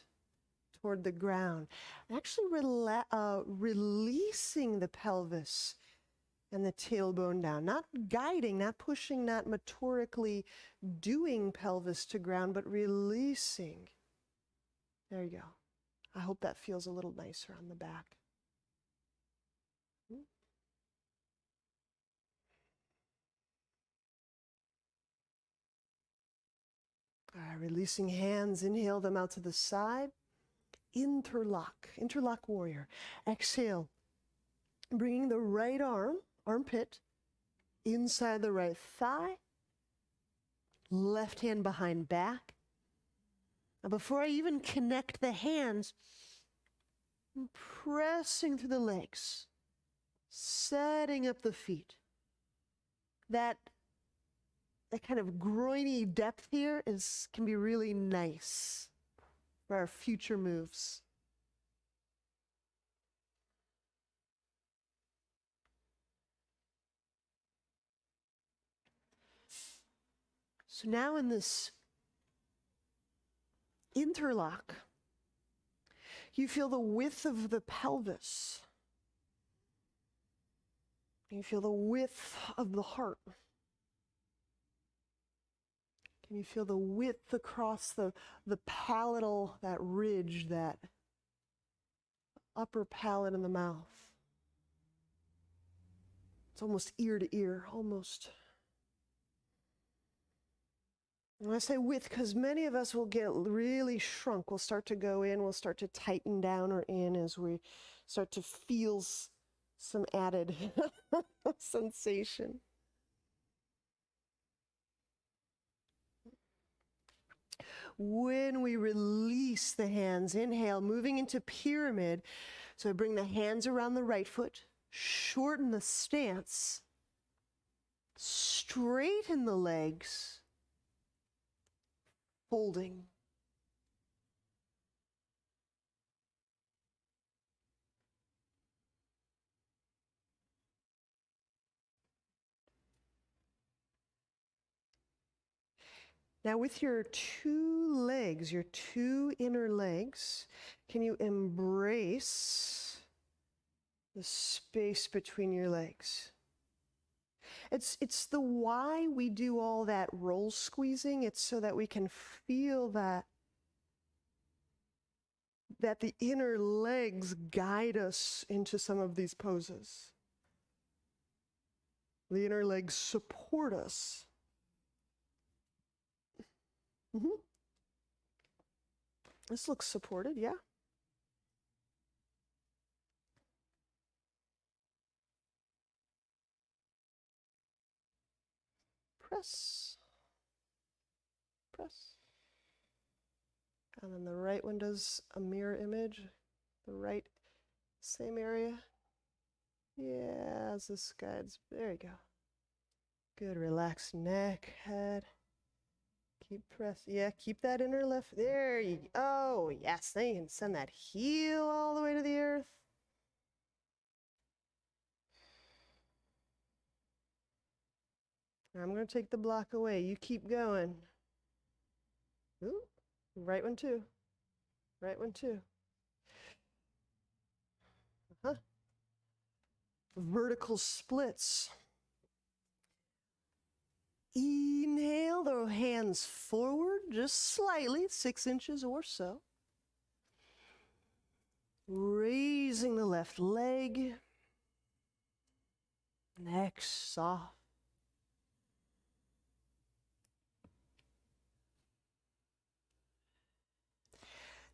toward the ground. Actually releasing the pelvis and the tailbone down. Not guiding, not pushing, not motorically doing pelvis to ground, but releasing. There you go. I hope that feels a little nicer on the back. All right, releasing hands, inhale them out to the side. Interlock warrior. Exhale, bringing the right armpit, inside the right thigh. Left hand behind back. Now before I even connect the hands, I'm pressing through the legs, setting up the feet. That that kind of groiny depth here can be really nice for our future moves. So now in this interlock, you feel the width of the pelvis. You feel the width of the heart. Can you feel the width across the palatal, that ridge, that upper palate in the mouth? It's almost ear to ear, almost. And I say width because many of us will get really shrunk. We'll start to go in, we'll start to tighten down or in as we start to feel some added sensation. When we release the hands, inhale, moving into pyramid. So I bring the hands around the right foot, shorten the stance, straighten the legs, folding. Now with your two legs, your two inner legs, can you embrace the space between your legs? It's the why we do all that roll squeezing. It's so that we can feel that the inner legs guide us into some of these poses. The inner legs support us. Mm-hmm. This looks supported, yeah. Press. Press. And then the right one does a mirror image. The right, same area. Yeah, as this guides. There you go. Good, relaxed neck, head. Keep pressing. Yeah, keep that inner left. There you go. Oh, yes. Then you can send that heel all the way to the earth. I'm going to take the block away. You keep going. Ooh, right one too. Right one too. Uh-huh. Vertical splits. Inhale, the hands forward just slightly, 6 inches or so. Raising the left leg. Neck soft.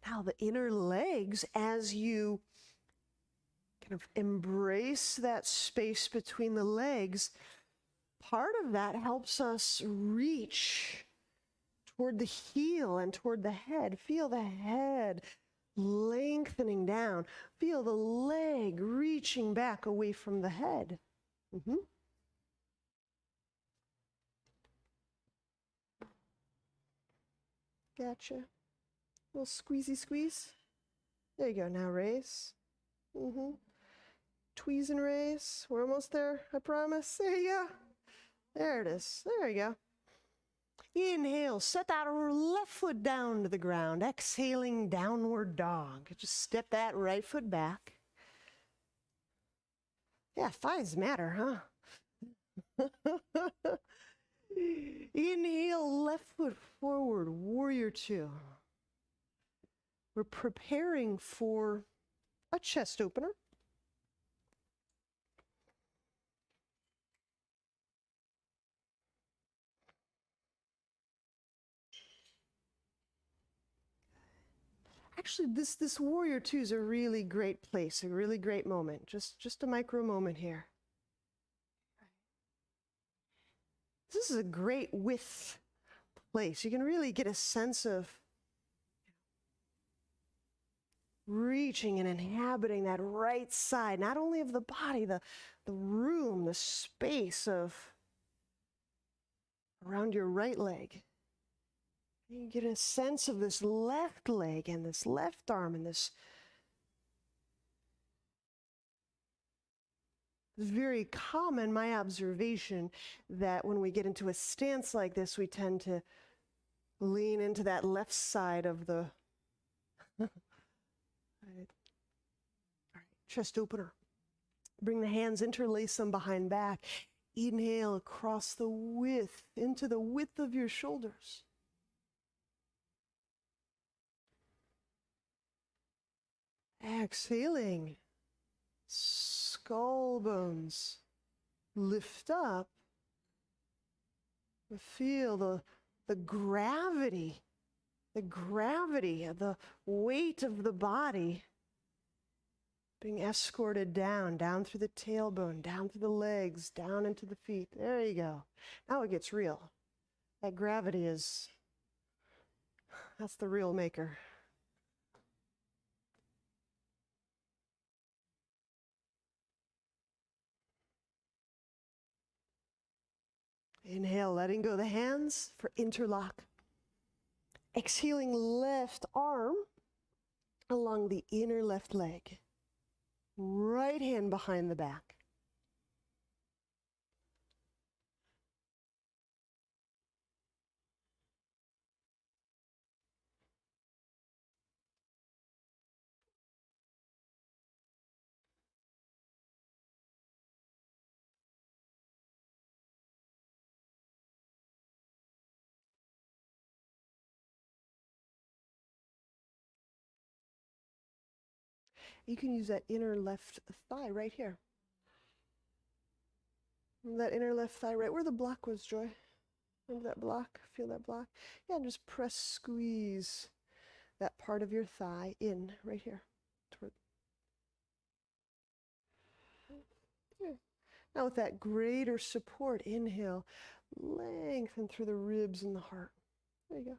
Now the inner legs, as you kind of embrace that space between the legs, part of that helps us reach toward the heel and toward the head. Feel the head lengthening down. Feel the leg reaching back away from the head. Mm-hmm. Gotcha. A little squeezy squeeze. There you go. Now raise. Mm-hmm. Tweeze and raise. We're almost there, I promise. There you go. There it is. There you go. Inhale, set that left foot down to the ground. Exhaling, downward dog. Just step that right foot back. Yeah, thighs matter, huh? Inhale, left foot forward, warrior two. We're preparing for a chest opener. Actually, this warrior two is a really great place, a really great moment. Just a micro moment here. This is a great width place. You can really get a sense of reaching and inhabiting that right side, not only of the body, the room, the space of around your right leg. You get a sense of this left leg and this left arm and this very common, my observation, that when we get into a stance like this, we tend to lean into that left side of the All right, chest opener. Bring the hands, interlace them behind back. Inhale across the width, into the width of your shoulders. Exhaling. Skull bones lift up. Feel the gravity of the weight of the body being escorted down through the tailbone, down through the legs, down into the feet. There you go. Now it gets real. That gravity that's the real maker. Inhale, letting go of the hands for interlock. Exhaling left arm along the inner left leg. Right hand behind the back. You can use that inner left thigh right here. That inner left thigh right where the block was, Joy. Remember that block? Feel that block? Yeah, and just press, squeeze that part of your thigh in right here. Now with that greater support, inhale, lengthen through the ribs and the heart. There you go.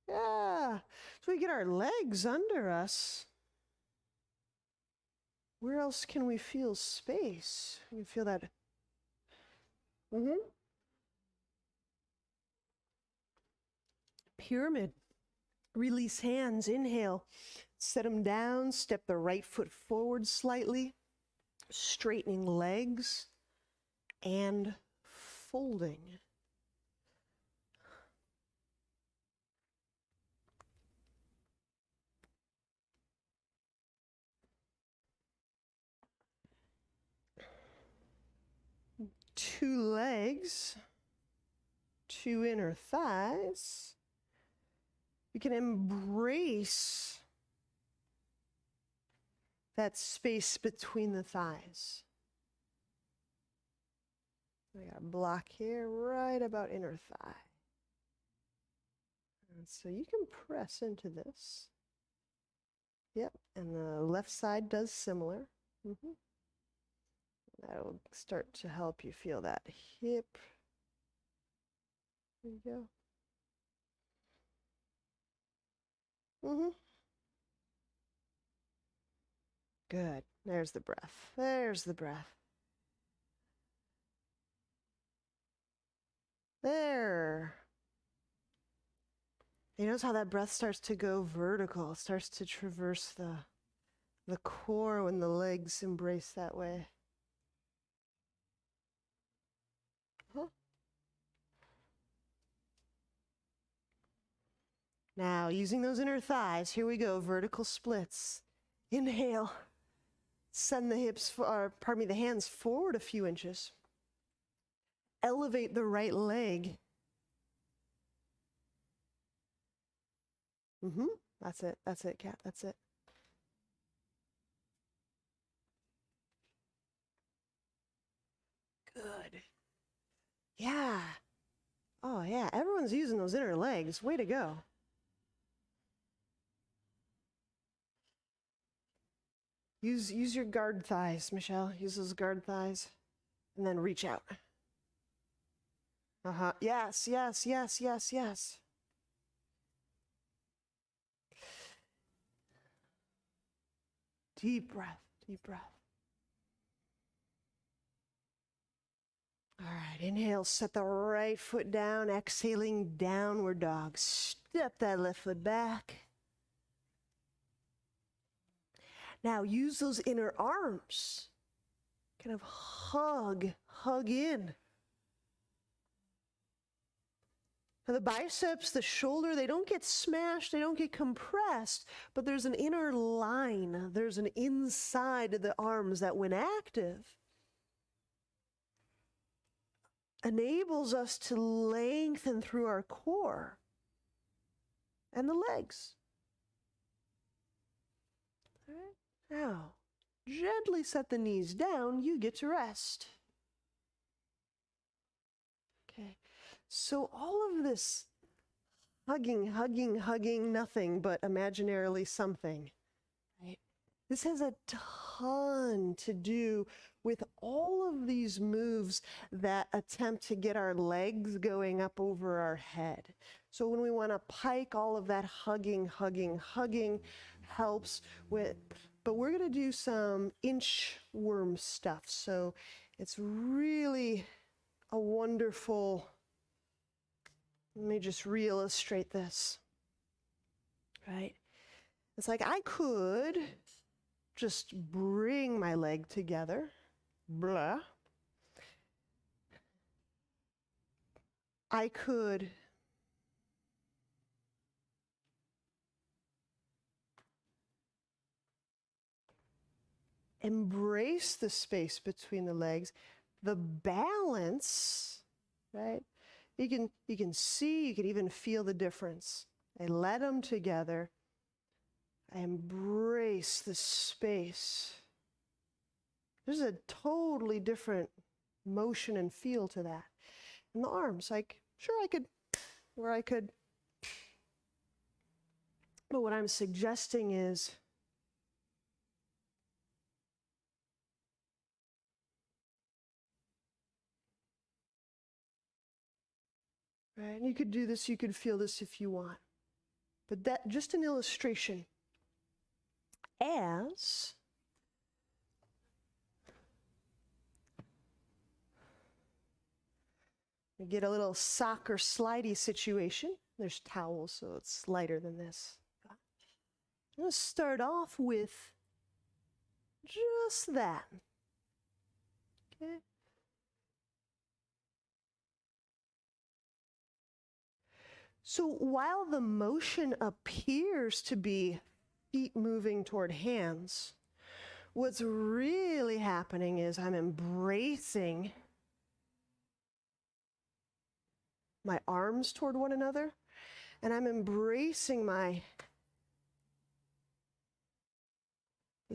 Yeah. So we get our legs under us. Where else can we feel space? You can feel that. Pyramid. Release hands. Inhale. Set them down. Step the right foot forward slightly. Straightening legs and folding. Two legs, two inner thighs. You can embrace that space between the thighs. We got a block here, right about inner thigh. And so you can press into this. Yep, and the left side does similar. That'll start to help you feel that hip. There you go. Good. There's the breath. There's the breath. There. You notice how that breath starts to go vertical, starts to traverse the core when the legs embrace that way. Now, using those inner thighs, here we go, vertical splits. Inhale. Send the the hands forward a few inches. Elevate the right leg. That's it, cat, that's it. Good. Yeah. Oh yeah, everyone's using those inner legs. Way to go. Use your guard thighs, Michelle. Use those guard thighs. And then reach out. Yes, yes, yes, yes, yes. Deep breath, deep breath. All right, inhale, set the right foot down, exhaling, downward dog. Step that left foot back. Now use those inner arms. Kind of hug in. Now the biceps, the shoulder, they don't get smashed, they don't get compressed, but there's an inner line, there's an inside of the arms that when active, enables us to lengthen through our core and the legs. All right. Now, gently set the knees down, you get to rest. Okay, so all of this hugging, nothing but imaginarily something, right? This has a ton to do with all of these moves that attempt to get our legs going up over our head. So when we want to pike, all of that hugging helps with, but we're going to do some inchworm stuff. So it's really a wonderful, let me just re-illustrate this, right? It's like I could just bring my leg together, blah. I could embrace the space between the legs, the balance, right? You can see, you can even feel the difference. I let them together. I embrace the space. There's a totally different motion and feel to that. And the arms, like, sure I could, but what I'm suggesting is right, and you could do this, you could feel this if you want. But that, just an illustration. As we get a little soccer slidey situation. There's towels, so it's lighter than this. I'm going to start off with just that. Okay. So while the motion appears to be feet moving toward hands, what's really happening is I'm embracing my arms toward one another, and I'm embracing the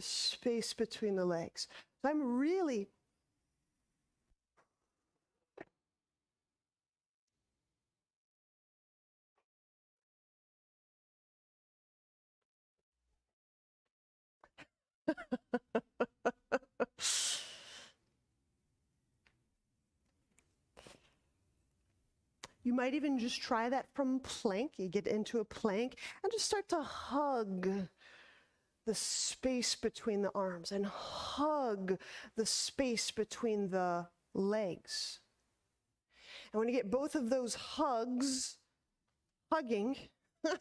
space between the legs. So I'm really You might even just try that from plank. You get into a plank and just start to hug the space between the arms and hug the space between the legs. And when you get both of those hugging, so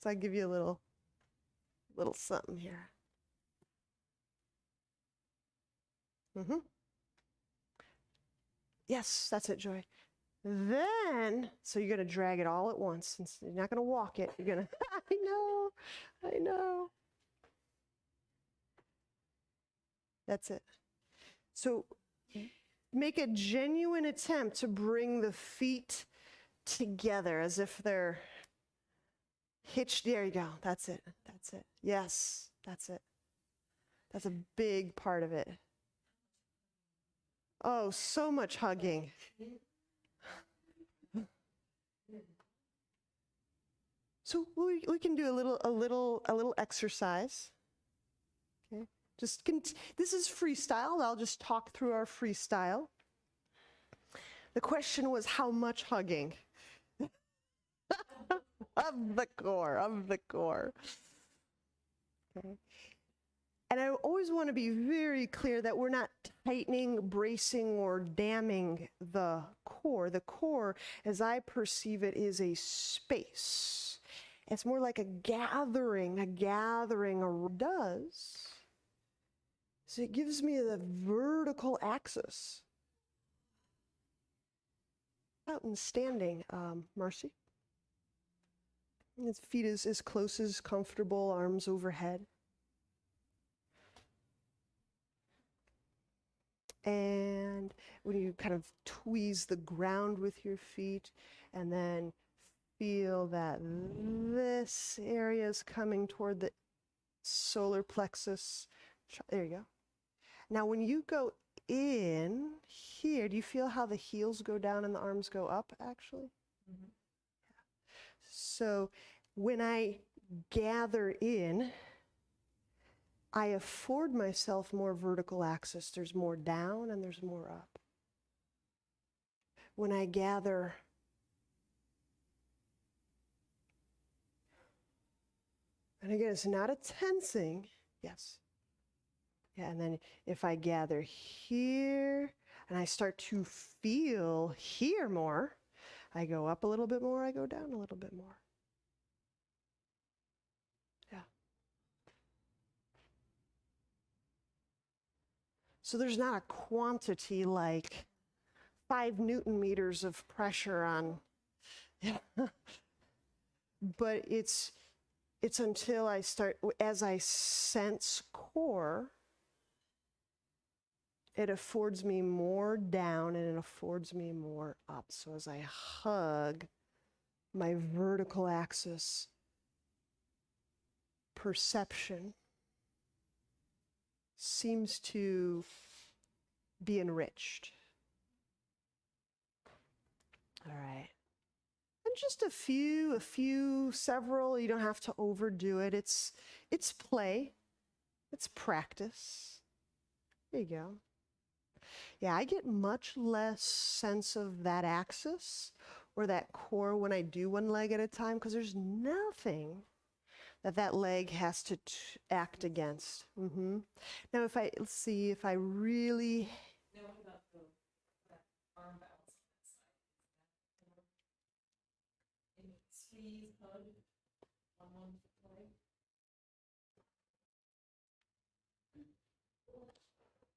I give you a little something here. Mm-hmm. Yes, that's it, Joy. Then, so you're going to drag it all at once. You're not going to walk it. You're going to, I know. That's it. So make a genuine attempt to bring the feet together as if they're hitched. There you go. That's it. That's it. Yes, that's it. That's a big part of it. Oh, so much hugging. So we can do a little exercise. Okay, this is freestyle. I'll just talk through our freestyle. The question was how much hugging of the core. Okay. And I always want to be very clear that we're not tightening, bracing, or damming the core. The core, as I perceive it, is a space. It's more like a gathering does. So it gives me the vertical axis. Out and standing, Marcy. His feet is as close as comfortable, arms overhead. And when you kind of tweeze the ground with your feet, and then feel that this area is coming toward the solar plexus. There you go. Now, when you go in here, do you feel how the heels go down and the arms go up, actually? Mm-hmm. Yeah. So when I gather in, I afford myself more vertical axis. There's more down and there's more up. When I gather and again, it's not a tensing, yes. Yeah, and then if I gather here and I start to feel here more, I go up a little bit more, I go down a little bit more. Yeah. So there's not a quantity like 5 Newton meters of pressure on, but it's until I start, as I sense core, it affords me more down and it affords me more up. So as I hug my vertical axis, perception seems to be enriched. All right. And just a few, several, you don't have to overdo it. It's play, it's practice. There you go. Yeah, I get much less sense of that axis or that core when I do one leg at a time because there's nothing that leg has to act against. Mm-hmm. Now, let's see if I really. Now, what about that arm balance on that side? Squeeze, hug on one leg.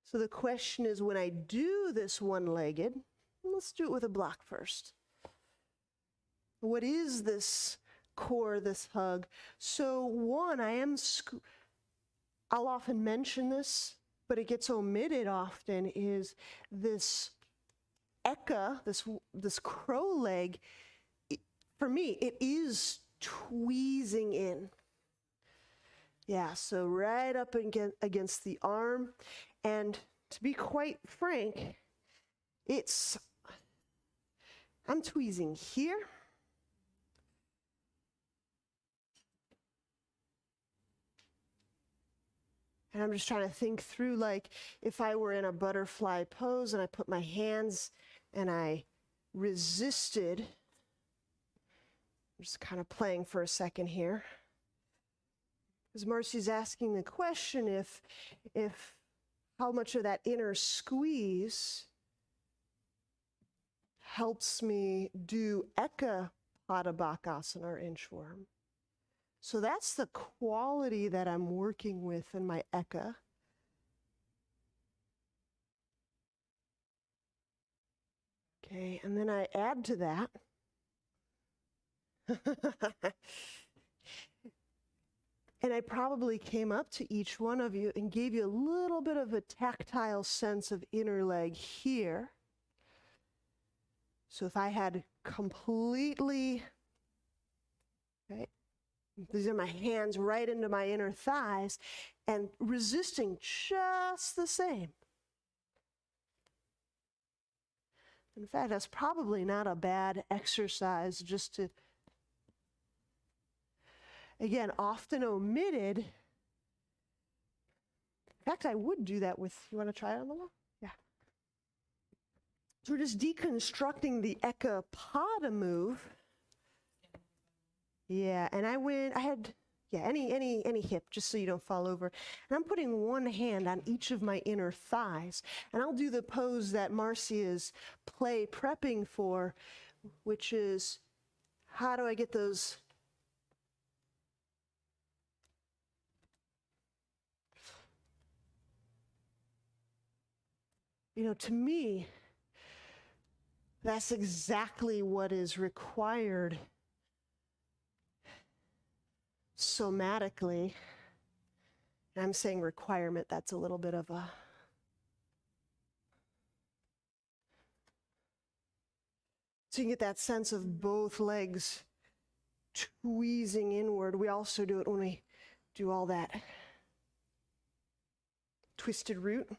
So the question is, when I do this one-legged, let's do it with a block first. What is this core, this hug? So one, I'll often mention this, but it gets omitted often, is this eka, this crow leg. For me, it is tweezing in. Yeah, so right up against the arm. And to be quite frank, I'm tweezing here. And I'm just trying to think through, like, if I were in a butterfly pose and I put my hands and I resisted, I'm just kind of playing for a second here. Because Marcy's asking the question if how much of that inner squeeze helps me do Eka Padabhakasana or inchworm. So that's the quality that I'm working with in my Eka. Okay, and then I add to that. And I probably came up to each one of you and gave you a little bit of a tactile sense of inner leg here. So if I had completely, okay, these are my hands right into my inner thighs and resisting just the same. In fact, that's probably not a bad exercise just to, again, often omitted. In fact, I would do that with, you want to try it on the wall? Yeah. So we're just deconstructing the Eka Pada move. Yeah, and I had Yeah, any hip, just so you don't fall over. And I'm putting one hand on each of my inner thighs. And I'll do the pose that Marcy is prepping for, which is, how do I get those? You know, to me, that's exactly what is required somatically. And I'm saying requirement, that's a little bit of a, so you can get that sense of both legs tweezing inward. We also do it when we do all that twisted root.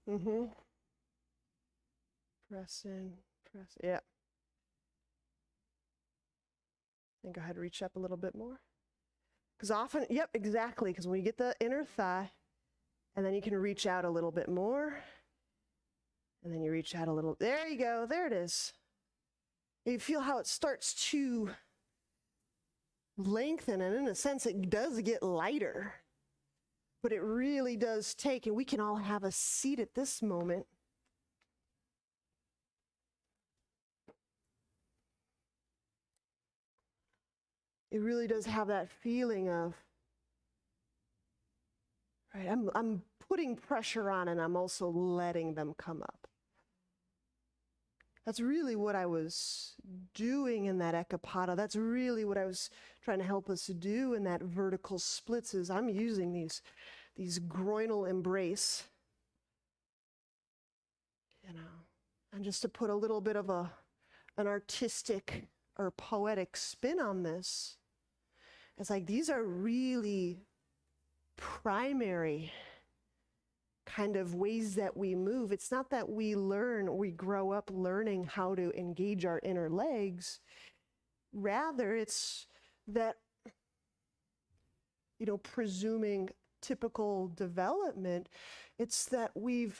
Mm-hmm. Press in, press, yeah. And go ahead and reach up a little bit more. Because often, yep, exactly, because when you get the inner thigh, and then you can reach out a little bit more, and then you reach out a little, there you go, there it is. You feel how it starts to lengthen, and in a sense, it does get lighter. But it really does take, and we can all have a seat at this moment. It really does have that feeling of, right, I'm putting pressure on and I'm also letting them come up. That's really what I was doing in that Ekapada. That's really what I was trying to help us do in that vertical splits is I'm using these groinal embrace, you know, and just to put a little bit of an artistic or poetic spin on this. It's like these are really primary kind of ways that we move. It's not that we grow up learning how to engage our inner legs. Rather, it's that, you know, presuming typical development, it's that we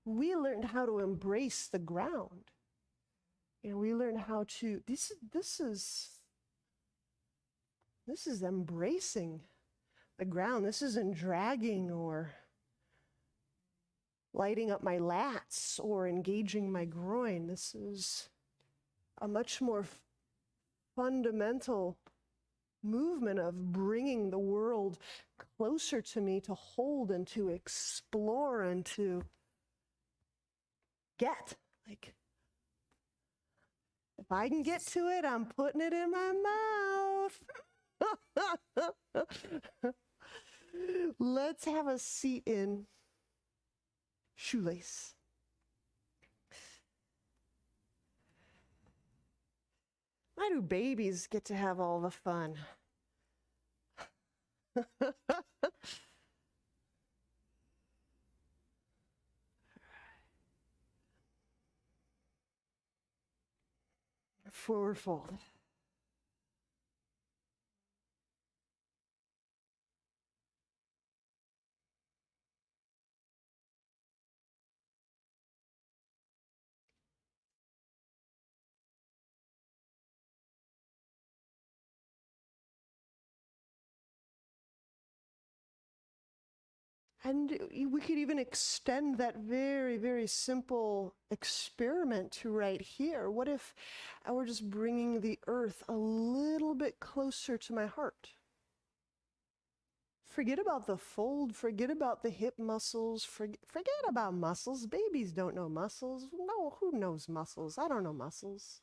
learned how to embrace the ground. You know, we learned how to, this is embracing the ground. This isn't dragging or lighting up my lats or engaging my groin. This is a much more fundamental movement of bringing the world closer to me to hold and to explore and to get. Like, if I can get to it, I'm putting it in my mouth. Let's have a seat in shoelace. Why do babies get to have all the fun? Forward fold. And we could even extend that very, very simple experiment to right here. What if I were just bringing the earth a little bit closer to my heart? Forget about the fold, forget about the hip muscles, forget about muscles. Babies don't know muscles. No, who knows muscles? I don't know muscles.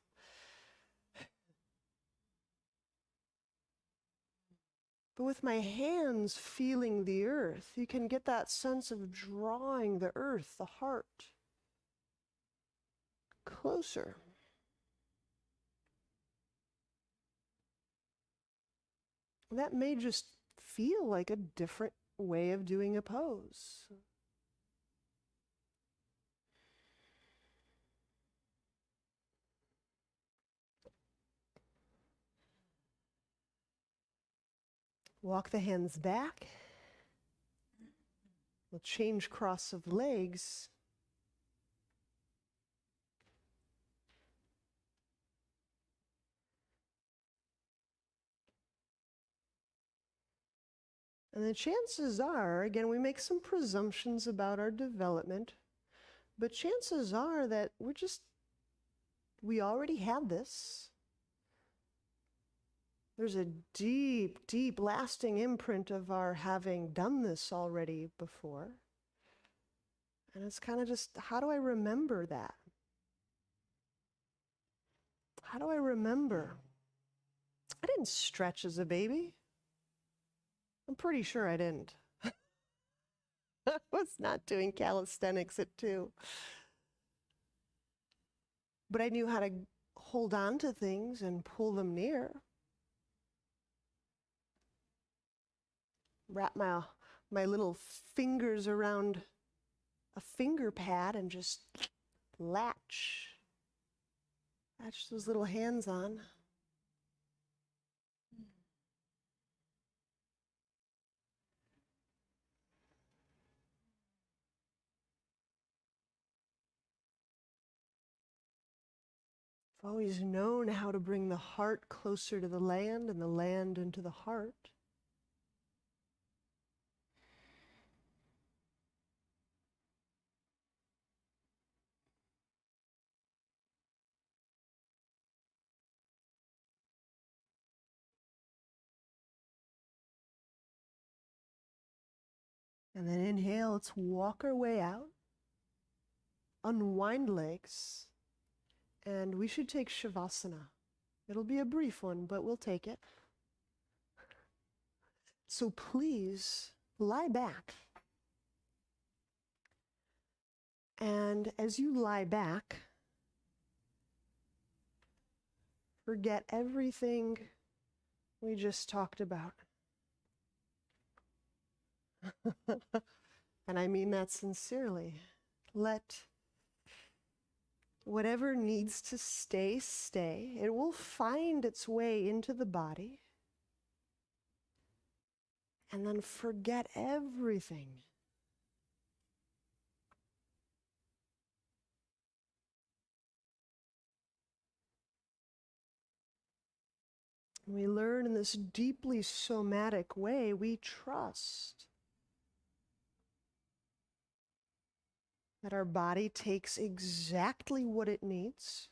But with my hands feeling the earth, you can get that sense of drawing the earth, the heart, closer. That may just feel like a different way of doing a pose. Walk the hands back. We'll change cross of legs. And the chances are, again, we make some presumptions about our development, but chances are that we already had this. There's a deep, deep, lasting imprint of our having done this already before. And it's kind of just, how do I remember that? How do I remember? I didn't stretch as a baby. I'm pretty sure I didn't. I was not doing calisthenics at 2. But I knew how to hold on to things and pull them near. Wrap my little fingers around a finger pad and just latch those little hands on. I've always known how to bring the heart closer to the land and the land into the heart. And then inhale, let's walk our way out. Unwind legs. And we should take Shavasana. It'll be a brief one, but we'll take it. So please lie back. And as you lie back, forget everything we just talked about. And I mean that sincerely. Let whatever needs to stay, stay. It will find its way into the body. And then forget everything. We learn in this deeply somatic way, we trust that our body takes exactly what it needs.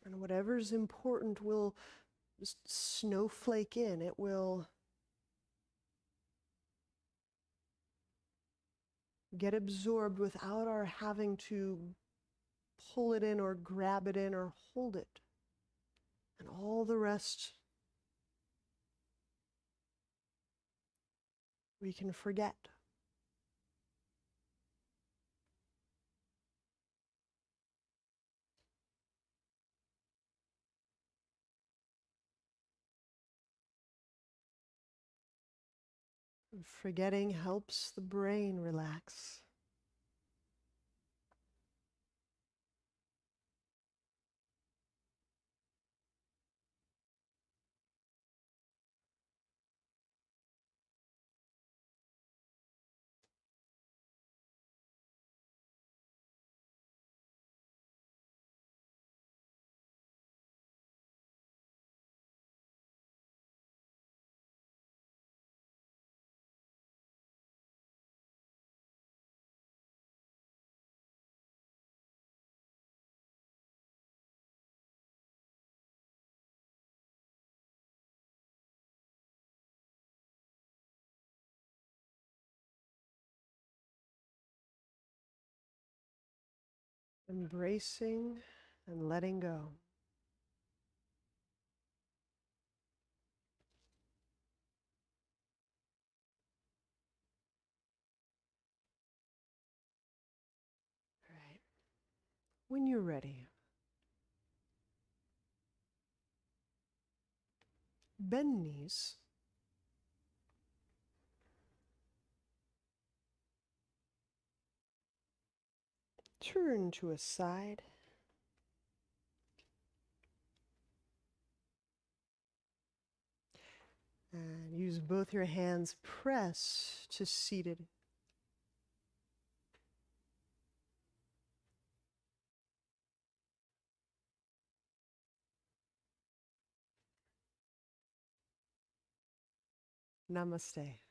And whatever's important will just snowflake in. It will get absorbed without our having to pull it in or grab it in or hold it. And all the rest we can forget. Forgetting helps the brain relax. Embracing and letting go. All right. When you're ready, Bend knees. Turn to a side. And use both your hands, press to seated. Namaste.